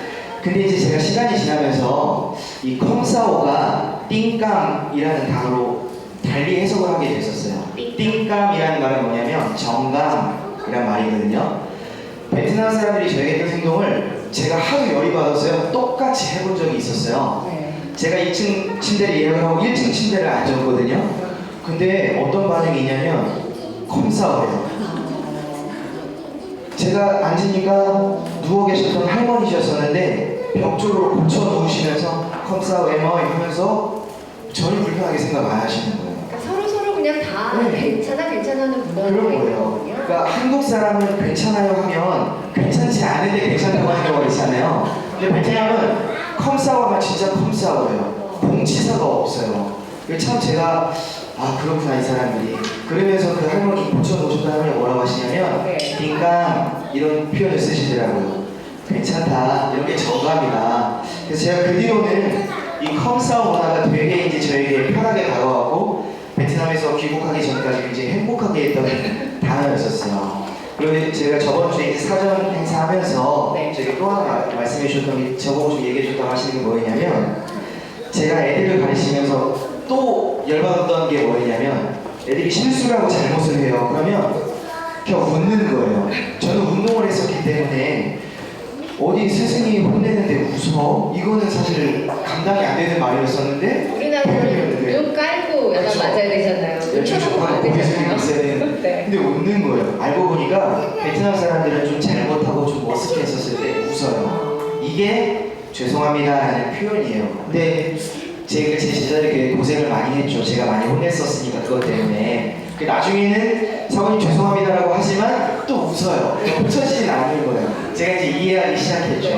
Speaker 6: 근데 이제 제가 시간이 지나면서 이 컴사오가 띵감이라는 단어로 달리 해석을 하게 됐었어요. 띵감이라는 말은 뭐냐면 정감이란 말이거든요. 베트남 사람들이 저에게 했던 행동을 제가 하도 열이 받았어요. 똑같이 해본 적이 있었어요. 제가 2층 침대를 예약을 하고 1층 침대를 앉았거든요. 근데 어떤 반응이 있냐면 컴사오래요. 제가 앉으니까 누워 계셨던 할머니셨었는데 벽 쪽으로 고쳐 누우시면서 컴사오 에머이 하면서 전혀 불편하게 생각 안 하시는 거예요.
Speaker 1: 서로 그냥 다 괜찮아는
Speaker 6: 그런 거예요. 그러니까 한국 사람은 괜찮아요 하면 괜찮지 않은데 괜찮다고 하는 경우가 있잖아요. 근데 베트남은 컴사오가 진짜 컴사오예요. 공치사가 없어요. 참 제가 그렇구나 이 사람들이. 그러면서 그 할머니 고쳐놓으셨던 할머니가 뭐라고 하시냐면 빈감 이런 표현을 쓰시더라고요. 괜찮다 이런 게 정감이다. 그래서 제가 그 뒤로는 이 컴사오 문화가 되게 이제 저에게 편하게 다가왔고 베트남에서 귀국하기 전까지 굉장히 행복하게 했던 단어였었어요. 그리고 제가 저번 주에 이제 사전 행사하면서 저에게 또 하나 말씀해 주셨던 게 저보고 좀 얘기해 줬다고 하시는 게 뭐였냐면 제가 애들을 가르치면서 또 열받았던 게 뭐였냐면 애들이 실수를 하고 잘못을 해요. 그러면 그냥 웃는 거예요. 저는 운동을 했었기 때문에 어디 스승이 혼내는데 웃어? 이거는 사실 감당이 안 되는 말이었었는데
Speaker 1: 우리나라는 눈 깔고 여자 맞아야 되잖아요. 눈 쳐다보면 안
Speaker 6: 고개 숙이고
Speaker 1: 되잖아요.
Speaker 6: 있어야 되는
Speaker 1: 네.
Speaker 6: 근데 웃는 거예요. 알고 보니까 베트남 사람들은 좀 잘못하고 좀 머쓱해 했었을 때 웃어요. 이게 죄송합니다라는 표현이에요. 근데 제 제자들이 고생을 많이 했죠. 제가 많이 혼냈었으니까 그것 때문에. 나중에는 사모님 죄송합니다라고 하지만 또 웃어요. 붙여지진 않는 거예요. 제가 이제 이해하기 시작했죠.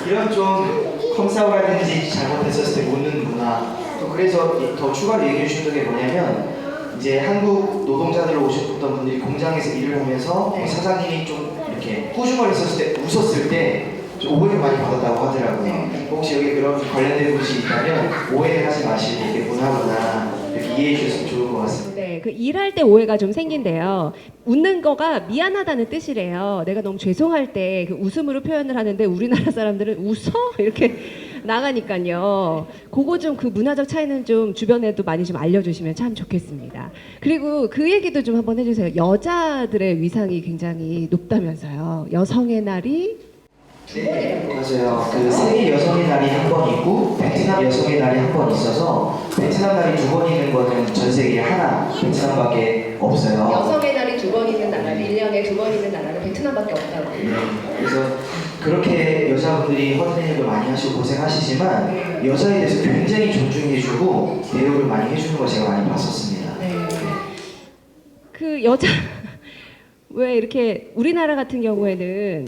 Speaker 6: 이런 좀 컴싸움이라든지 잘못했었을 때 웃는구나. 또 그래서 더 추가로 얘기해 주신 게 뭐냐면 이제 한국 노동자들 오셨던 분들이 공장에서 일을 하면서 사장님이 좀 이렇게 꾸중거렸었을 때 웃었을 때 좀 오해를 많이 받았다고 하더라고요. 혹시 여기 그런 관련된 곳이 있다면 오해를 하지 마시고 이게 문화구나 이렇게 이해해 주셨으면 좋을 것 같습니다.
Speaker 1: 네, 그 일할 때 오해가 좀 생긴대요. 웃는 거가 미안하다는 뜻이래요. 내가 너무 죄송할 때 그 웃음으로 표현을 하는데 우리나라 사람들은 웃어? 이렇게 나가니까요. 그거 좀 그 문화적 차이는 좀 주변에도 많이 좀 알려주시면 참 좋겠습니다. 그리고 그 얘기도 좀 한번 해주세요. 여자들의 위상이 굉장히 높다면서요. 여성의 날이
Speaker 6: 네, 맞아요. 그 세계 여성의 날이 한 번 있고 베트남 여성의 날이 한 번 있어서 베트남 날이 두 번 있는 거는 전 세계에 하나 베트남밖에 없어요.
Speaker 1: 여성의 날이 두 번 있는 나라는 1년에 두 번 있는 나라는 베트남밖에 없다고.
Speaker 6: 네, 그래서 그렇게 여자분들이 허드레이닝을 많이 하시고 고생하시지만 여자에 대해서 굉장히 존중해주고 대우를 많이 해주는 거 제가 많이 봤었습니다.
Speaker 1: 네. 그 여자 왜 이렇게 우리나라 같은 경우에는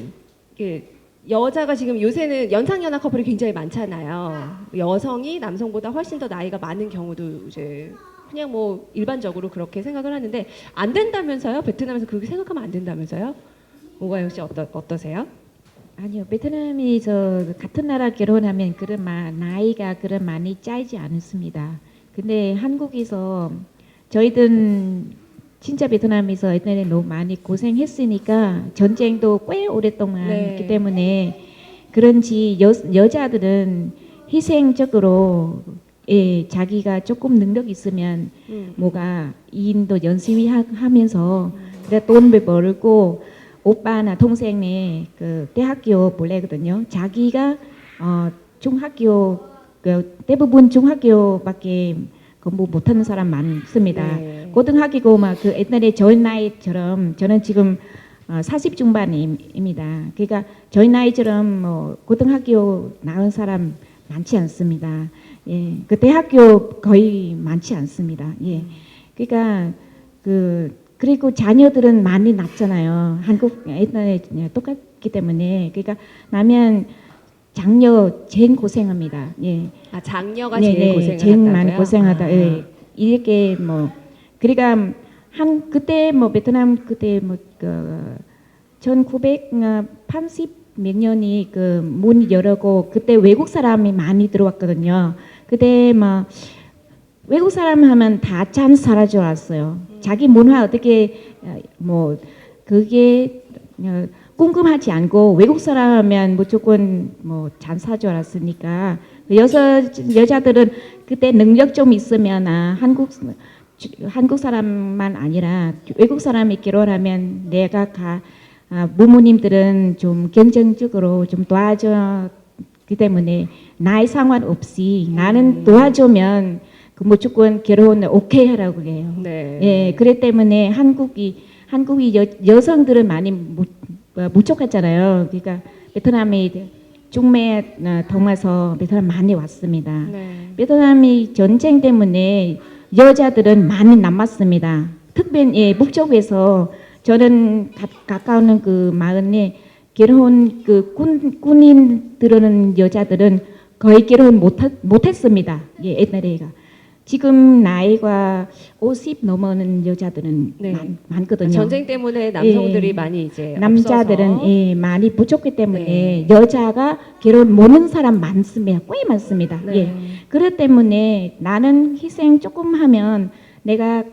Speaker 1: 이게 여자가 지금 요새는 연상연하 커플이 굉장히 많잖아요. 여성이 남성보다 훨씬 더 나이가 많은 경우도 이제 그냥 뭐 일반적으로 그렇게 생각을 하는데 안 된다면서요? 베트남에서 그렇게 생각하면 안 된다면서요? 오가영 씨 어떠세요?
Speaker 3: 아니요, 베트남에서 같은 나라 결혼하면 그런 나이가 그런 많이 짜이지 않습니다. 근데 한국에서 저희들 진짜 베트남에서 옛날에 너무 많이 고생했으니까 전쟁도 꽤 오랫동안
Speaker 1: 네.
Speaker 3: 했기 때문에 그런지 여자들은 희생적으로 자기가 조금 능력 있으면 뭐가 일도 열심히 하면서 그래 돈을 벌고 오빠나 동생네 그 대학교 보내거든요. 자기가 중학교 그 대부분 중학교밖에 공부 못하는 사람 많습니다.
Speaker 1: 네.
Speaker 3: 고등학교 막 그 옛날에 저희 나이처럼 저는 지금 40 중반입니다. 그러니까 저희 나이처럼 뭐 고등학교 나온 사람 많지 않습니다. 예, 그 대학교 거의 많지 않습니다. 예, 그러니까 그리고 자녀들은 많이 낳잖아요. 한국 옛날에 똑같기 때문에 그러니까 나면 장녀 제일 고생합니다. 예.
Speaker 1: 아 장녀가
Speaker 3: 네,
Speaker 1: 제일
Speaker 3: 네,
Speaker 1: 고생을
Speaker 3: 제일
Speaker 1: 한다고요?
Speaker 3: 많이 고생하다.
Speaker 1: 아.
Speaker 3: 예. 이렇게 뭐 그러니까 한 그때 뭐 베트남 그때 뭐그 1980 몇 년이 그 문 열고 그때 외국 사람이 많이 들어왔거든요. 그때 막 외국 사람 하면 다 찬사라 줄 알았어요. 자기 문화 어떻게 뭐 그게 궁금하지 않고 외국 사람 하면 무조건 뭐 잔사 줄 알았으니까 여자들은 그때 능력 좀 있으면 한국 사람만 아니라 외국 사람이 결혼하면 내가 부모님들은 좀 경쟁적으로 좀 도와줬기 때문에 나이 상관없이 나는 도와주면 그 무조건 결혼을 오케이 하라고 해요.
Speaker 1: 네.
Speaker 3: 예, 그랬기 때문에 한국이 여성들은 많이 무척했잖아요. 그러니까 베트남이 중매 동에서 베트남 많이 왔습니다.
Speaker 1: 네.
Speaker 3: 베트남이 전쟁 때문에 여자들은 많이 남았습니다. 특별히 북쪽에서 저는 가까운 그 마을에 결혼 그 군인 들어오는 여자들은 거의 결혼 못했습니다. 예, 옛날에가. 지금 나이가 50 넘어는 여자들은
Speaker 1: 네.
Speaker 3: 많거든요.
Speaker 1: 전쟁 때문에 남성들이
Speaker 3: 예.
Speaker 1: 많이 이제
Speaker 3: 남자들은
Speaker 1: 없어서.
Speaker 3: 예, 많이 부족했기 때문에
Speaker 1: 네.
Speaker 3: 여자가 결혼 못하는 사람 많습니다. 꽤 많습니다.
Speaker 1: 네.
Speaker 3: 예. 그렇기 때문에 나는 희생 조금 하면 내가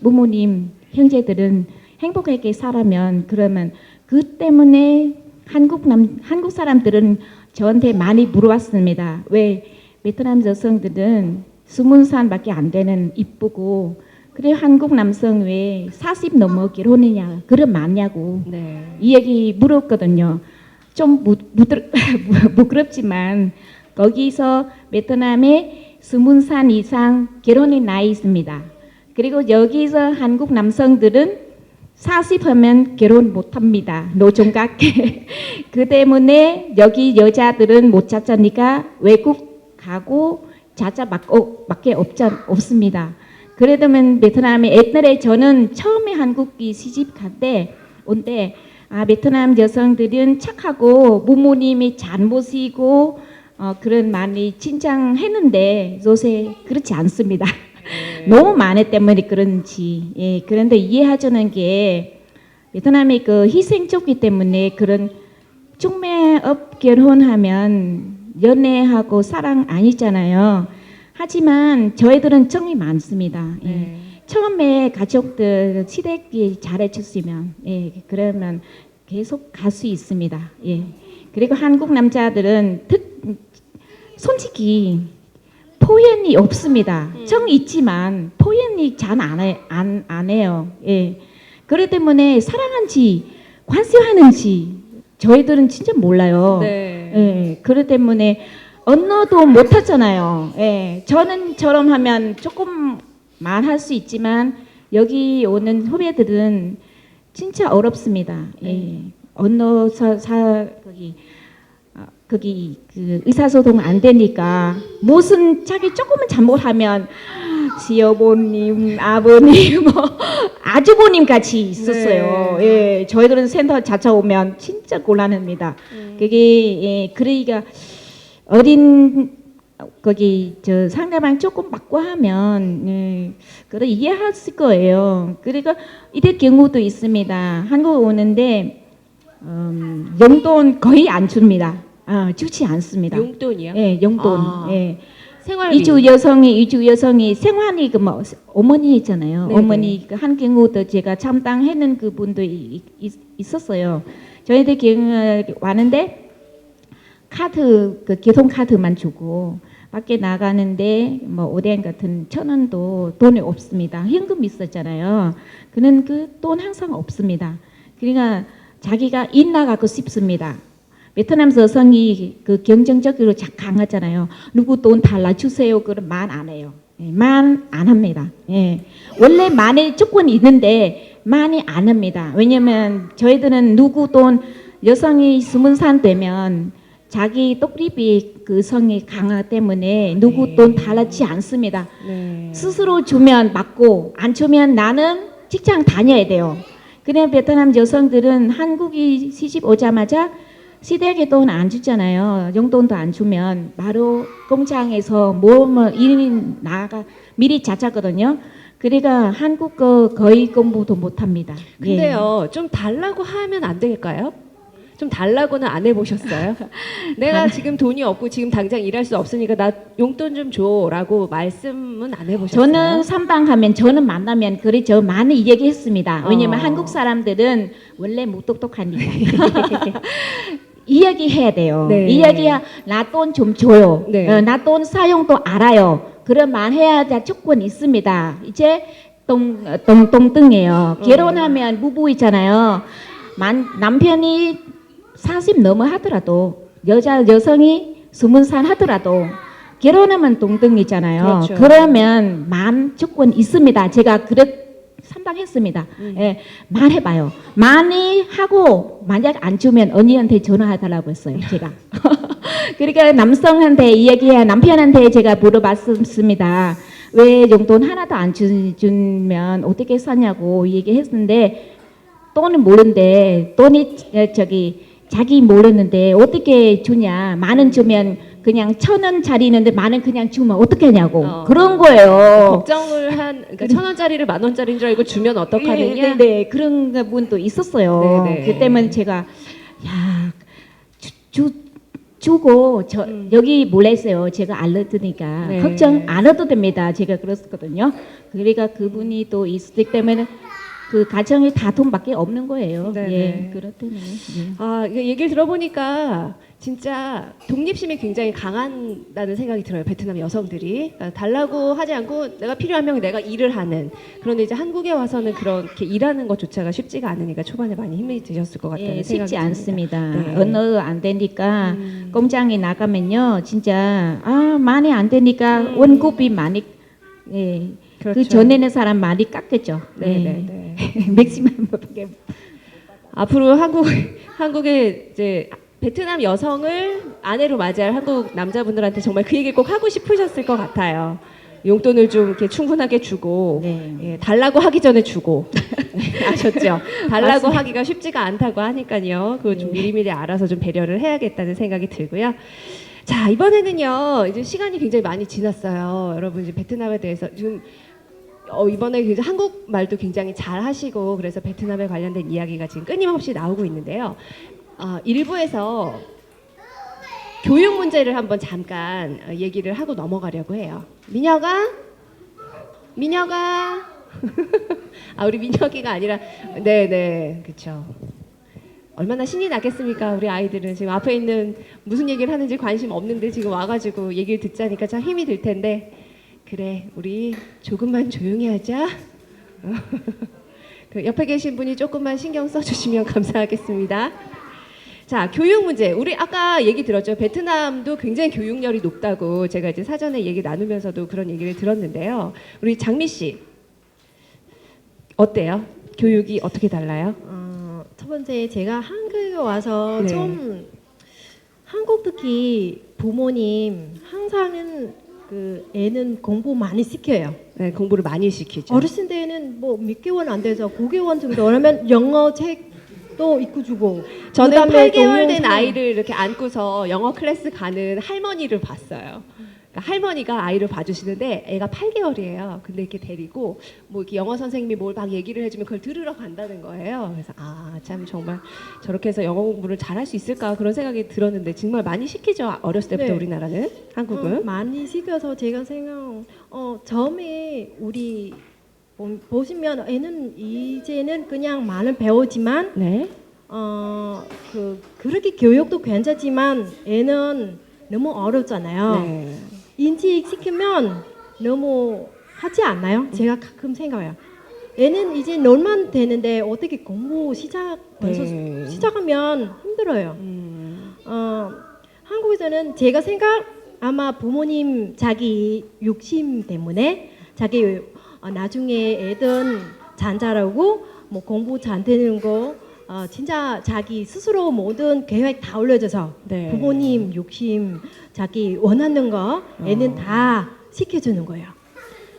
Speaker 3: 부모님 형제들은 행복하게 살아면 그러면 그 때문에 한국 사람들은 저한테 많이 물어왔습니다. 왜 베트남 여성들은 20살밖에 안 되는 이쁘고 그래 한국 남성 왜 40 넘어 결혼했냐 그럼 많냐고
Speaker 1: 네.
Speaker 3: 이 얘기 물었거든요. 좀 부끄럽지만 거기서 베트남에 20살 이상 결혼의 나이 있습니다. 그리고 여기서 한국 남성들은 40 하면 결혼 못합니다. 노총각계. 그 때문에 여기 여자들은 못 찾으니까 외국 가고 자자 밖에 없습니다. 그러면 베트남에 옛날에 저는 처음에 한국이 시집 갈 때 온데 베트남 여성들은 착하고 부모님이 잘 모시고 그런 많이 칭찬했는데 요새 그렇지 않습니다. 너무 많이 때문에 그런지. 예, 그런데 이해하자는 게 베트남이 그 희생적이기 때문에 그런 중매업 결혼하면 연애하고 사랑 아니잖아요. 하지만 저희들은 정이 많습니다. 예.
Speaker 1: 네.
Speaker 3: 처음에 가족들 시댁이 잘해줬으면 그러면 계속 갈 수 있습니다. 예. 그리고 한국 남자들은 솔직히 포현이 없습니다. 정 있지만 포현이 잘 안 해요. 예. 그렇기 때문에 사랑한지 관심하는지 저희들은 진짜 몰라요.
Speaker 1: 네.
Speaker 3: 예. 그렇기 때문에 언어도 못하잖아요. 예. 저는처럼 하면 조금 말할 수 있지만 여기 오는 후배들은 진짜 어렵습니다. 예. 언어 거기 그 의사소통 안 되니까 무슨 자기 조금만 잘못하면 시어머님, 아버님, 뭐 아주버님 같이 있었어요.
Speaker 1: 네.
Speaker 3: 예, 저희들은 센터 찾아오면 진짜 곤란합니다. 그게 그러니까 어린 거기 저 상대방 조금 바꿔 하면 그래 이해했을 거예요. 그러니까 이럴 경우도 있습니다. 한국 오는데 용돈 거의 안 줍니다. 주지 않습니다.
Speaker 1: 용돈이요?
Speaker 3: 예, 용돈.
Speaker 1: 아,
Speaker 3: 예.
Speaker 1: 생활비.
Speaker 3: 이주 여성이 생활이 그 뭐 어머니 있잖아요.
Speaker 1: 네네.
Speaker 3: 어머니 그 한 경우도 제가 참당하는 그 분도 있었어요. 저희들 경우 왔는데 카드 그 교통 카드만 주고 밖에 나가는데 뭐 오뎅 같은 1,000원도 돈이 없습니다. 현금 있었잖아요. 그는 그 돈 항상 없습니다. 그러니까 자기가 일 나가고 싶습니다. 베트남 여성이 그 경쟁적으로 강하잖아요. 누구 돈 달라주세요. 그런 말 안 해요. 예, 말 안 합니다. 예. 원래 말에 조건이 있는데 많이 안 합니다. 왜냐면 저희들은 누구 돈 여성이 20살 되면 자기 똑립이 그 성이 강하기 때문에 누구 돈 달라지 않습니다.
Speaker 1: 네.
Speaker 3: 스스로 주면 받고 안 주면 나는 직장 다녀야 돼요. 그냥 베트남 여성들은 한국이 시집 오자마자 시댁에 돈 안 주잖아요. 용돈도 안 주면 바로 공장에서 뭐 일인 나가 미리 찾았거든요. 그러니까 한국 거 거의 공부도 못 합니다.
Speaker 1: 근데요, 좀 달라고 하면 안 될까요? 좀 달라고는 안 해보셨어요? 내가 지금 돈이 없고 지금 당장 일할 수 없으니까 나 용돈 좀 줘라고 말씀은 안 해보셨어요?
Speaker 3: 저는 삼방하면 저는 만나면 그래 저 많이 얘기했습니다. 왜냐면 한국 사람들은 원래 무똑똑하니까 이야기해야 돼요.
Speaker 1: 네.
Speaker 3: 이야기야 나 돈 좀 줘요.
Speaker 1: 네.
Speaker 3: 나 돈 사용도 알아요. 그런 말 해야 될 조건이 있습니다. 이제 동등해요. 결혼하면 부부 있잖아요. 남편이 40 넘어 하더라도 여성이 20살 하더라도 결혼하면 동등이잖아요.
Speaker 1: 그렇죠.
Speaker 3: 그러면 만 조건 있습니다. 제가 상담했습니다. 예, 말해봐요. 많이 하고 만약 안 주면 언니한테 전화해달라고 했어요. 제가. 그러니까 남성한테 이야기해 남편한테 제가 물어봤습니다. 왜 용돈 하나도 안 주면 어떻게 사냐고 얘기했는데 돈은 모르는데 돈이 자기 모르는데 어떻게 주냐. 만원 주면 그냥 1,000원짜리 있는데 만원 그냥 주면 어떻게 하냐고 그런 거예요.
Speaker 1: 걱정을 그러니까 1,000원짜리를 10,000원짜리인 줄 알고 주면 어떡하느냐?
Speaker 3: 네, 그런 분도 있었어요.
Speaker 1: 네네.
Speaker 3: 그때면 제가 야 주고 여기 몰랐어요. 제가 알려드니까
Speaker 1: 네.
Speaker 3: 걱정 안 해도 됩니다. 제가 그랬었거든요. 그러니까 그분이 또 있었기 때문에 그 가정이 다 돈밖에 없는 거예요.
Speaker 1: 네네.
Speaker 3: 예, 그렇 때문에. 예.
Speaker 1: 아, 이거 얘기를 들어보니까 진짜 독립심이 굉장히 강한다는 생각이 들어요. 베트남 여성들이. 그러니까 달라고 하지 않고 내가 필요하면 내가 일을 하는. 그런데 이제 한국에 와서는 그렇게 일하는 것조차가 쉽지가 않으니까 초반에 많이 힘이 드셨을 것 같다는
Speaker 3: 예,
Speaker 1: 생각이
Speaker 3: 쉽지
Speaker 1: 듭니다.
Speaker 3: 않습니다.
Speaker 1: 네.
Speaker 3: 언어 안 되니까 공장에 나가면요, 진짜 많이 안 되니까 원급이 많이 예,
Speaker 1: 그렇죠.
Speaker 3: 그 전에는 사람 많이 깎였죠.
Speaker 1: 네네네.
Speaker 3: 맥시멈
Speaker 1: 앞으로 한국의 이제 베트남 여성을 아내로 맞이할 한국 남자분들한테 정말 그 얘기를 꼭 하고 싶으셨을 것 같아요. 용돈을 좀 이렇게 충분하게 주고
Speaker 3: 네.
Speaker 1: 예, 달라고 하기 전에 주고 네, 아셨죠? 달라고 하기가 쉽지가 않다고 하니까요. 그거 좀 미리미리 알아서 좀 배려를 해야겠다는 생각이 들고요. 자, 이번에는요. 이제 시간이 굉장히 많이 지났어요. 여러분 이제 베트남에 대해서 지금 이번에 굉장히 한국말도 굉장히 잘 하시고 그래서 베트남에 관련된 이야기가 지금 끊임없이 나오고 있는데요. 일부에서 교육 문제를 한번 잠깐 얘기를 하고 넘어가려고 해요. 민혁아? 우리 민혁이가 아니라 네네 그렇죠. 얼마나 신이 나겠습니까? 우리 아이들은 지금 앞에 있는 무슨 얘기를 하는지 관심 없는데 지금 와가지고 얘기를 듣자니까 참 힘이 들 텐데 그래 우리 조금만 조용히 하자. 그 옆에 계신 분이 조금만 신경 써주시면 감사하겠습니다. 자, 교육 문제. 우리 아까 얘기 들었죠. 베트남도 굉장히 교육열이 높다고 제가 이제 사전에 얘기 나누면서도 그런 얘기를 들었는데요. 우리 장미 씨 어때요? 교육이 어떻게 달라요?
Speaker 4: 첫 번째 제가 한국에 와서
Speaker 1: 네.
Speaker 4: 좀 한국 특히 부모님 항상은 그 애는 공부 많이 시켜요.
Speaker 1: 네, 공부를 많이 시키죠.
Speaker 4: 어렸을 때는 뭐 몇 개월 안 돼서 9개월 정도 그러면 영어 책도 읽고 주고
Speaker 1: 저는
Speaker 4: 그다음에
Speaker 1: 8개월 된
Speaker 4: 동영상-
Speaker 1: 아이를 이렇게 안고서 영어 클래스 가는 할머니를 봤어요. 그러니까 할머니가 아이를 봐주시는데 애가 8개월이에요. 근데 이렇게 데리고 뭐 이렇게 영어 선생님이 뭘 막 얘기를 해주면 그걸 들으러 간다는 거예요. 그래서 참 정말 저렇게 해서 영어 공부를 잘할 수 있을까 그런 생각이 들었는데 정말 많이 시키죠. 어렸을 때부터
Speaker 4: 네.
Speaker 1: 우리나라는 한국은.
Speaker 4: 많이 시켜서 제가 생각 처음에 우리 보시면 애는 이제는 그냥 많은 배우지만
Speaker 1: 네.
Speaker 4: 그렇게 교육도 괜찮지만 애는 너무 어렵잖아요.
Speaker 1: 네.
Speaker 4: 인식 시키면 너무 하지 않나요? 제가 가끔 생각해요. 애는 이제 놀만 되는데 어떻게 공부
Speaker 1: 네.
Speaker 4: 시작하면 힘들어요. 한국에서는 제가 생각 아마 부모님 자기 욕심 때문에 자기 나중에 애들 잘 자라고 뭐 공부 잘 되는 거 진짜 자기 스스로 모든 계획 다 올려줘서
Speaker 1: 네.
Speaker 4: 부모님 욕심 자기 원하는 거 애는 다 시켜주는 거예요.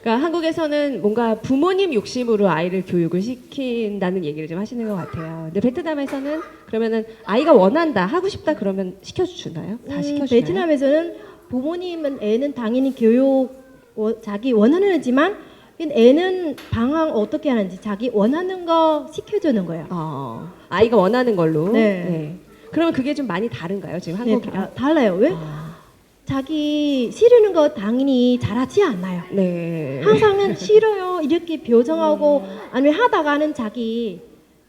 Speaker 1: 그러니까 한국에서는 뭔가 부모님 욕심으로 아이를 교육을 시킨다는 얘기를 좀 하시는 것 같아요. 근데 베트남에서는 그러면은 아이가 원한다, 하고 싶다 그러면 시켜주나요? 다 시켜주나요?
Speaker 4: 베트남에서는 부모님은 애는 당연히 교육 자기 원하는 애지만 애는 방황 어떻게 하는지 자기 원하는 거 시켜주는 거예요.
Speaker 1: 아이가 원하는 걸로.
Speaker 4: 네.
Speaker 1: 그러면 그게 좀 많이 다른가요? 지금 한국이랑?
Speaker 4: 달라요. 왜? 자기 싫은 거 당연히 잘하지 않아요.
Speaker 1: 네.
Speaker 4: 항상은 싫어요 이렇게 표정하고 아니면 하다가는 자기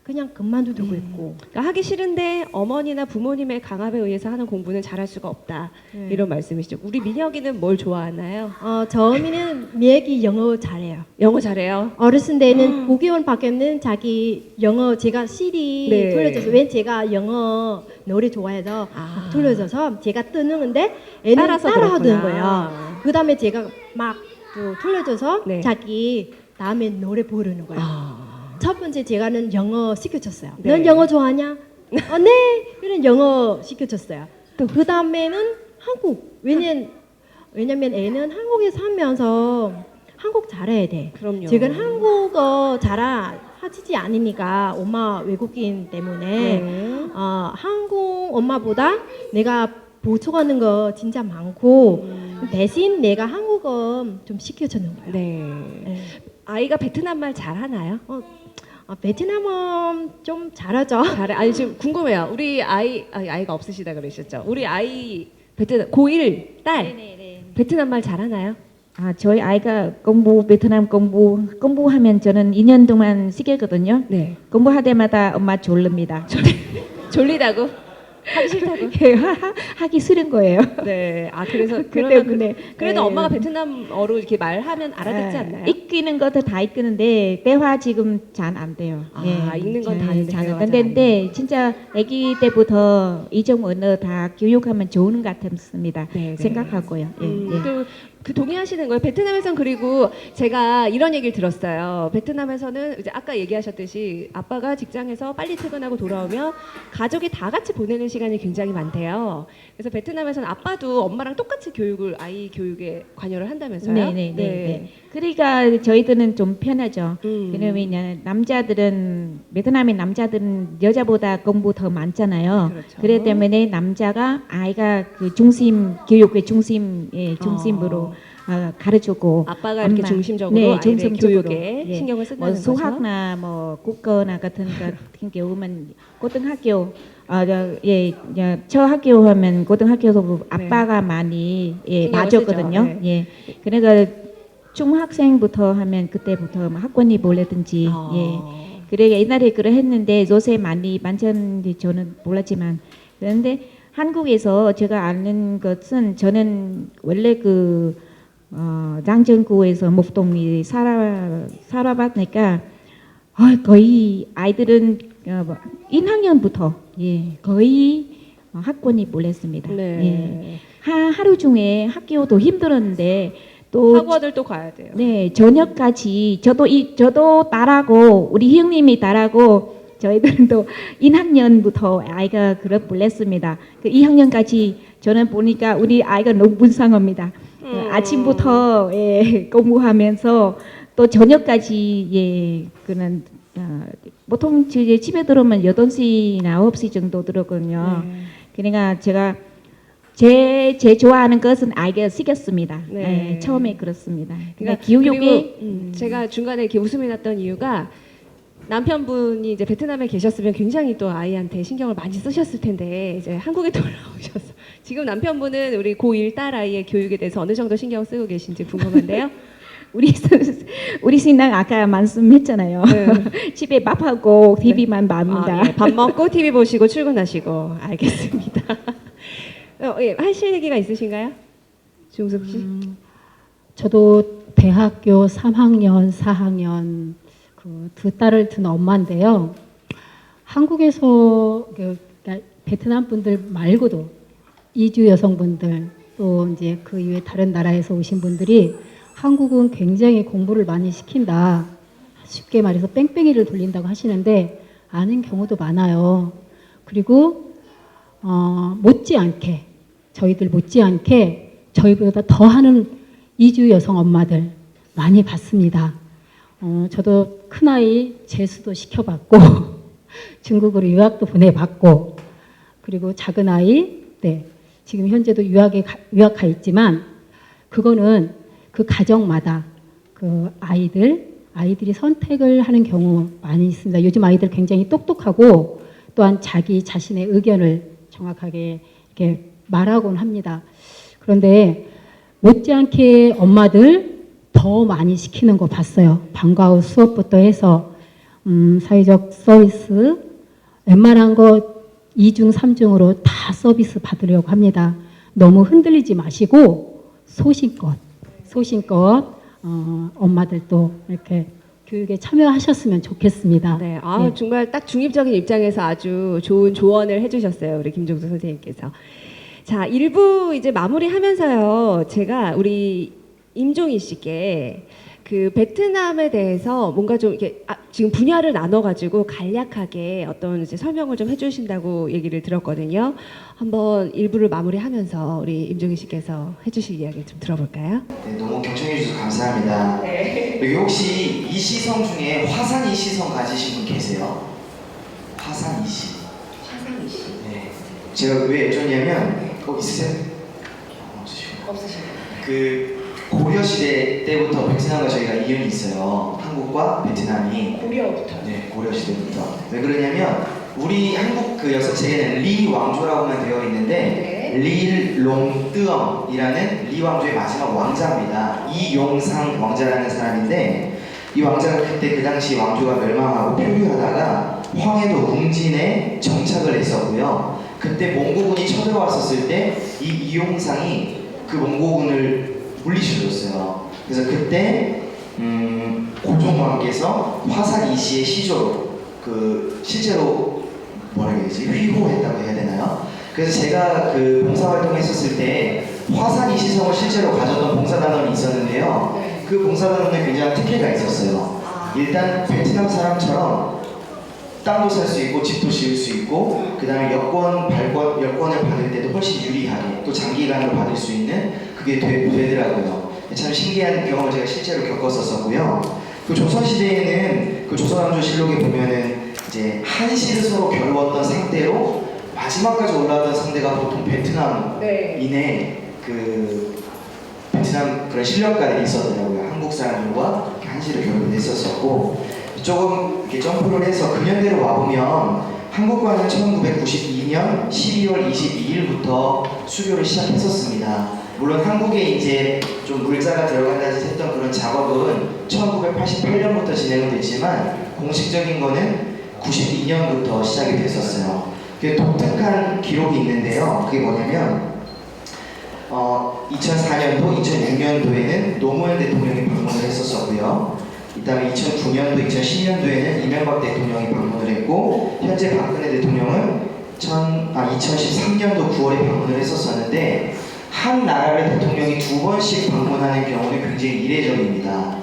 Speaker 4: 그냥 그만두고 있고.
Speaker 1: 그러니까 하기 싫은데 어머니나 부모님의 강압에 의해서 하는 공부는 잘할 수가 없다.
Speaker 4: 네.
Speaker 1: 이런 말씀이시죠. 우리 민혁이는 뭘 좋아하나요?
Speaker 4: 저미는 미애기 영어 잘해요.
Speaker 1: 영어 잘해요.
Speaker 4: 어렸을 때는 9개월밖에는 자기 영어 제가 CD
Speaker 1: 네.
Speaker 4: 돌려줘서 왜 제가 영어 노래 좋아해서 막 돌려줘서 제가 뜨는데 애는
Speaker 1: 따라서
Speaker 4: 따라하는
Speaker 1: 그렇구나.
Speaker 4: 거예요. 그 다음에 제가 막 돌려줘서
Speaker 1: 네.
Speaker 4: 자기 다음에 노래 부르는 거예요. 첫 번째 제가는 영어 시켜줬어요.
Speaker 1: 네.
Speaker 4: 넌 영어 좋아하냐? 네. 이런 영어 시켜줬어요. 또 그 다음에는 한국. 왜냐면 애는 한국에 살면서 한국 잘해야 돼.
Speaker 1: 그럼요.
Speaker 4: 지금 한국어 하지 않으니까 엄마 외국인 때문에
Speaker 1: 네.
Speaker 4: 한국 엄마보다 내가 보충하는 거 진짜 많고 대신 내가 한국어 좀 시켜주는 거예요.
Speaker 1: 네.
Speaker 4: 네.
Speaker 1: 아이가 베트남 말 잘하나요?
Speaker 4: 베트남어 좀 잘하죠.
Speaker 1: 잘해. 아니 지금 궁금해요. 우리 아이가 없으시다 그러셨죠? 우리 아이 고1 딸 베트남 말 잘하나요?
Speaker 3: 저희 아이가 베트남 공부하면 저는 2년 동안 시켰거든요.
Speaker 1: 네.
Speaker 3: 공부할 때마다 엄마 졸립니다.
Speaker 1: 졸리다고? 하기 싫다고?
Speaker 3: 하기 싫은 거예요.
Speaker 1: 네. 아 그래서
Speaker 3: 그
Speaker 1: 그러면
Speaker 3: 때문에.
Speaker 1: 그래도
Speaker 3: 네.
Speaker 1: 엄마가 베트남어로 이렇게 말하면 알아듣지 않나요?
Speaker 3: 읽는 것도 다 읽는데 대화 지금 잘 안 돼요.
Speaker 1: 아, 읽는 건다 아는데
Speaker 3: 잘
Speaker 1: 대화가
Speaker 3: 안
Speaker 1: 잘 안
Speaker 3: 되는데 진짜 아기 때부터 이종 언어 다 교육하면 좋은 것 같습니다.
Speaker 1: 네, 네.
Speaker 3: 생각하고요. 예, 예.
Speaker 1: 그 동의하시는 거예요. 베트남에선 그리고 제가 이런 얘기를 들었어요. 베트남에서는 이제 아까 얘기하셨듯이 아빠가 직장에서 빨리 퇴근하고 돌아오면 가족이 다 같이 보내는 시간이 굉장히 많대요. 그래서 베트남에서는 아빠도 엄마랑 똑같이 아이 교육에 관여를 한다면서요?
Speaker 3: 네. 그러니까 저희들은 좀 편하죠. 왜냐면 베트남의 남자들은 여자보다 공부 더 많잖아요.
Speaker 1: 그렇죠.
Speaker 3: 그렇기 때문에 남자가 아이가 그 교육의 중심으로 가르치고
Speaker 1: 아빠가 이렇게
Speaker 3: 엄마,
Speaker 1: 중심적으로
Speaker 3: 네,
Speaker 1: 아이들
Speaker 3: 중심적으로.
Speaker 1: 교육에
Speaker 3: 예.
Speaker 1: 신경을 쓴다는 거죠.
Speaker 3: 수학나 국어나 같은 경우면 고등학교 저 학교 하면 고등학교에서 아빠가 많이
Speaker 1: 신경을
Speaker 3: 봐줬거든요.
Speaker 1: 쓰죠. 네.
Speaker 3: 예. 그러니까 중학생부터 하면 그때부터 학원이 몰라든지 그러니까 옛날에 그랬는데 요새 많던지 저는 몰랐지만 그런데 한국에서 제가 아는 것은 저는 원래 장정구에서 목동에 살아봤으니까 거의 아이들은 1학년부터 거의 학원이 몰랐습니다.
Speaker 1: 네.
Speaker 3: 하루 중에 학교도 힘들었는데 또
Speaker 1: 학원을 또 가야 돼요.
Speaker 3: 네, 저녁까지 저도 딸하고 우리 형님이 딸하고 저희들은 또 1학년부터 아이가 그걸 몰랐습니다. 그 2학년까지 저는 보니까 우리 아이가 너무 불쌍합니다. 아침부터 공부하면서 또 저녁까지 보통 집에 들어오면 8시나 9시 정도 들었거든요. 그러니까 제가 제 좋아하는 것은 아이가 시켰습니다.
Speaker 1: 네.
Speaker 3: 처음에 그렇습니다.
Speaker 1: 그러니까
Speaker 3: 교육이
Speaker 1: 그리고, 제가 중간에 이렇게 웃음이 났던 이유가 남편분이 이제 베트남에 계셨으면 굉장히 또 아이한테 신경을 많이 쓰셨을 텐데 이제 한국에 돌아오셔서 지금 남편분은 우리 고1 딸 아이의 교육에 대해서 어느 정도 신경 쓰고 계신지 궁금한데요.
Speaker 3: 우리 신랑 아까 말씀했잖아요.
Speaker 1: 네.
Speaker 3: 집에 밥하고 TV만 봅니다.
Speaker 1: 밥 먹고 TV 보시고 출근하시고 알겠습니다. 하실 얘기가 있으신가요? 중숙 씨?
Speaker 2: 저도 대학교 3학년, 4학년 두 딸을 둔 엄마인데요. 한국에서 그러니까 베트남 분들 말고도 이주 여성분들 또 이제 그 이외 다른 나라에서 오신 분들이 한국은 굉장히 공부를 많이 시킨다. 쉽게 말해서 뺑뺑이를 돌린다고 하시는데 아는 경우도 많아요. 그리고 저희들 못지않게 저희보다 더 하는 이주 여성 엄마들 많이 봤습니다. 저도 큰아이 재수도 시켜봤고 중국으로 유학도 보내봤고 그리고 작은아이 지금 현재도 유학 가 있지만 그거는 그 가정마다 그 아이들이 선택을 하는 경우 많이 있습니다. 요즘 아이들 굉장히 똑똑하고 또한 자기 자신의 의견을 정확하게 이렇게 말하곤 합니다. 그런데 못지않게 엄마들 더 많이 시키는 거 봤어요. 방과 후 수업부터 해서 사회적 서비스 웬만한 거 2중, 3중으로 다 서비스 받으려고 합니다. 너무 흔들리지 마시고 소신껏 엄마들도 이렇게 교육에 참여하셨으면 좋겠습니다.
Speaker 1: 네, 정말 딱 중립적인 입장에서 아주 좋은 조언을 해주셨어요. 우리 김종수 선생님께서. 자, 1부 이제 마무리하면서요. 제가 우리 임종희 씨께 그 베트남에 대해서 뭔가 좀 이렇게 지금 분야를 나눠가지고 간략하게 어떤 이제 설명을 좀 해주신다고 얘기를 들었거든요. 한번 1부를 마무리하면서 우리 임종희 씨께서 해주실 이야기 좀 들어볼까요?
Speaker 6: 네, 너무 경청해 주셔서 감사합니다. 여기 혹시 이시성 중에 화산 이시성 가지신 분 계세요? 화산 이시. 네. 제가 왜 여쭤냐면 있으세요? 없으시고. 그 고려 시대 때부터 베트남과 저희가 이윤이 있어요. 한국과 베트남이.
Speaker 1: 고려부터.
Speaker 6: 네, 고려 시대부터. 왜 그러냐면 우리 한국 그 역사책에는 리 왕조라고만 되어 있는데 릴롱뜨엄이라는 리 왕조의 마지막 왕자입니다. 이용상 왕자라는 사람인데 이 왕자가 그때 그 당시 왕조가 멸망하고 표류하다가 황해도 웅진에 정착을 했었고요. 그때 몽고군이 쳐들어왔었을 때 이 이용상이 그 몽고군을 물리쳐줬어요. 그래서 그때 고종왕께서 화산 이시의 시조로 그 실제로 뭐라 해야 되지? 휘호했다고 해야 되나요? 그래서 제가 그 봉사활동 했었을 때 화산 이시성을 실제로 가졌던 봉사단원이 있었는데요. 그 봉사단원에 굉장히 특혜가 있었어요. 일단 베트남 사람처럼 땅도 살 수 있고 집도 지을 수 있고 그 다음에 여권을 받을 때도 훨씬 유리하게 또 장기간으로 받을 수 있는 그게 되더라고요. 참 신기한 경험을 제가 실제로 겪었었고요. 그 조선시대에는 그 조선왕조실록에 보면은 이제 한시를 서로 겨루었던 상대로 마지막까지 올라왔던 상대가 보통 베트남인의 그 베트남 그런 실력가들이 있었더라고요. 한국 사람들과 이렇게 한시를 겨루게 됐었었고 조금 이렇게 점프를 해서 근현대로 와보면 한국과는 1992년 12월 22일부터 수교를 시작했었습니다. 물론 한국에 이제 좀 물자가 들어간다지 했던 그런 작업은 1988년부터 진행은 됐지만 공식적인 거는 92년부터 시작이 됐었어요. 그게 독특한 기록이 있는데요. 그게 뭐냐면 2004년도, 2006년도에는 노무현 대통령이 방문을 했었었고요. 그다음에 2009년도, 2010년도에는 이명박 대통령이 방문을 했고 현재 박근혜 대통령은 2013년도 9월에 방문을 했었었는데 한 나라를 대통령이 2번씩 방문하는 경우는 굉장히 이례적입니다.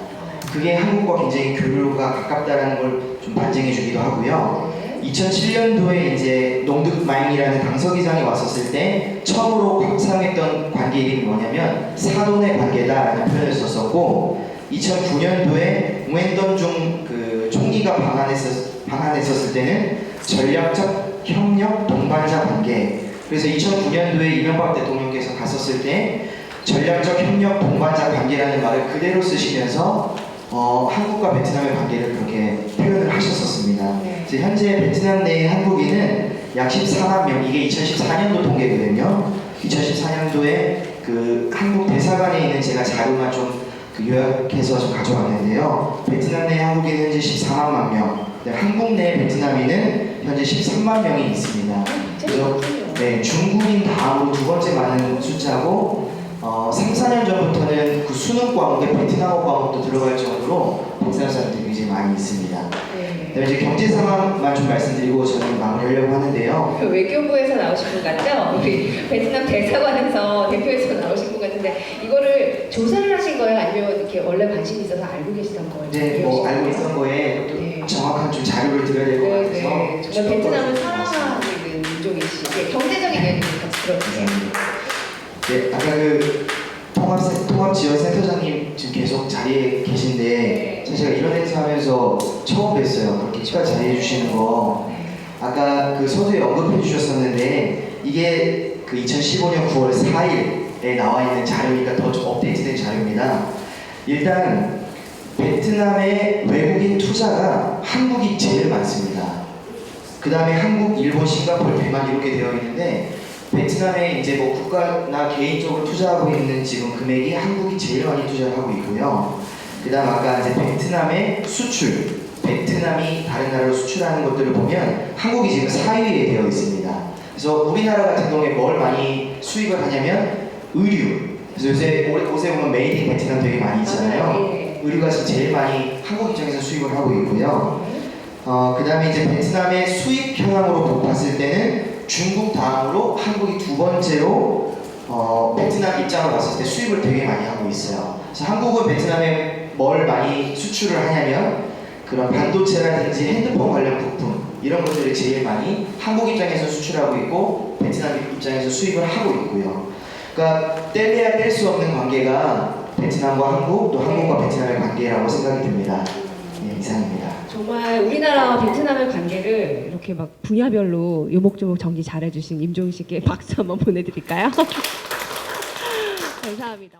Speaker 6: 그게 한국과 굉장히 교류가 가깝다는 걸 좀 반증해 주기도 하고요. 2007년도에 이제 농득마잉이라는 당서기장이 왔었을 때 처음으로 사용했던 관계 이름이 뭐냐면 사돈의 관계다라는 표현을 썼었고 2009년도에 웅엔던중 그 총리가 방한했었을 때는 전략적 협력 동반자 관계. 그래서 2009년도에 이명박 대통령께서 갔었을 때 전략적 협력 동반자 관계라는 말을 그대로 쓰시면서 한국과 베트남의 관계를 그렇게 표현을 하셨었습니다. 현재 베트남 내 한국인은 약 14만 명, 이게 2014년도 통계거든요. 2014년도에 그 한국 대사관에 있는 제가 자료만 좀 요약해서 좀 가져왔는데요. 베트남 내 한국인은 현재 14만 명, 한국 내 베트남인은 현재 13만 명이 있습니다. 그래서 중국인 다음으로 두 번째 많은 숫자고 3, 4년 전부터는 그 수능 과목에 베트남어 과목도 들어갈 정도로 베트남 사람들이 굉장히 많이 있습니다. 네. 이제 경제 상황만 좀 말씀드리고 저는 마무리하려고 하는데요.
Speaker 1: 외교부에서 나오신 분 같죠? 우리 베트남 대사관에서 대표에서 나오신 분 같은데 이거를 조사를 하신 거예요? 아니면 이렇게 원래 관심이 있어서 알고 계시던 거예요?
Speaker 6: 네, 뭐 알고 있던 거에 또 정확한 좀 자료를 드려야 될 것 같아서
Speaker 1: 정말 베트남을 사랑하고 있는 민족이시. 경제적인 이야기 같이 들어주세요.
Speaker 6: 네, 아까 그 통합지원센터장님 지금 계속 자리에 계신데 제가 이런 행사하면서 처음 뵀어요. 그렇게 추가 자리해 주시는 거. 아까 그 서두에 언급해 주셨었는데 이게 그 2015년 9월 4일에 나와 있는 자료니까 더 좀 업데이트된 자료입니다. 일단 베트남의 외국인 투자가 한국이 제일 많습니다. 그 다음에 한국, 일본, 싱가포르, 대만 이렇게 되어 있는데 베트남에 이제 뭐 국가나 개인적으로 투자하고 있는 지금 금액이 한국이 제일 많이 투자를 하고 있고요. 그 다음 아까 이제 베트남의 수출, 베트남이 다른 나라로 수출하는 것들을 보면 한국이 지금 4위에 되어 있습니다. 그래서 우리나라 같은 경우에 뭘 많이 수입을 하냐면 의류. 그래서 요새 옷에 보면 메이드 인 베트남 되게 많이 있잖아요. 의류가 지금 제일 많이 한국 입장에서 수입을 하고 있고요. 그 다음에 이제 베트남의 수입 현황으로 봤을 때는 중국 다음으로 한국이 두 번째로 베트남 입장으로 봤을 때 수입을 되게 많이 하고 있어요. 그래서 한국은 베트남에 뭘 많이 수출을 하냐면 그런 반도체라든지 핸드폰 관련 부품 이런 것들을 제일 많이 한국 입장에서 수출하고 있고 베트남 입장에서 수입을 하고 있고요. 그러니까 뗄래야 뗄 수 없는 관계가 베트남과 한국 또 한국과 베트남의 관계라고 생각이 듭니다. 네, 이상입니다.
Speaker 1: 정말 우리나라와 베트남의 관계를 이렇게 막 분야별로 요목조목 정리 잘해주신 임종희 씨께 박수 한번 보내드릴까요? 감사합니다.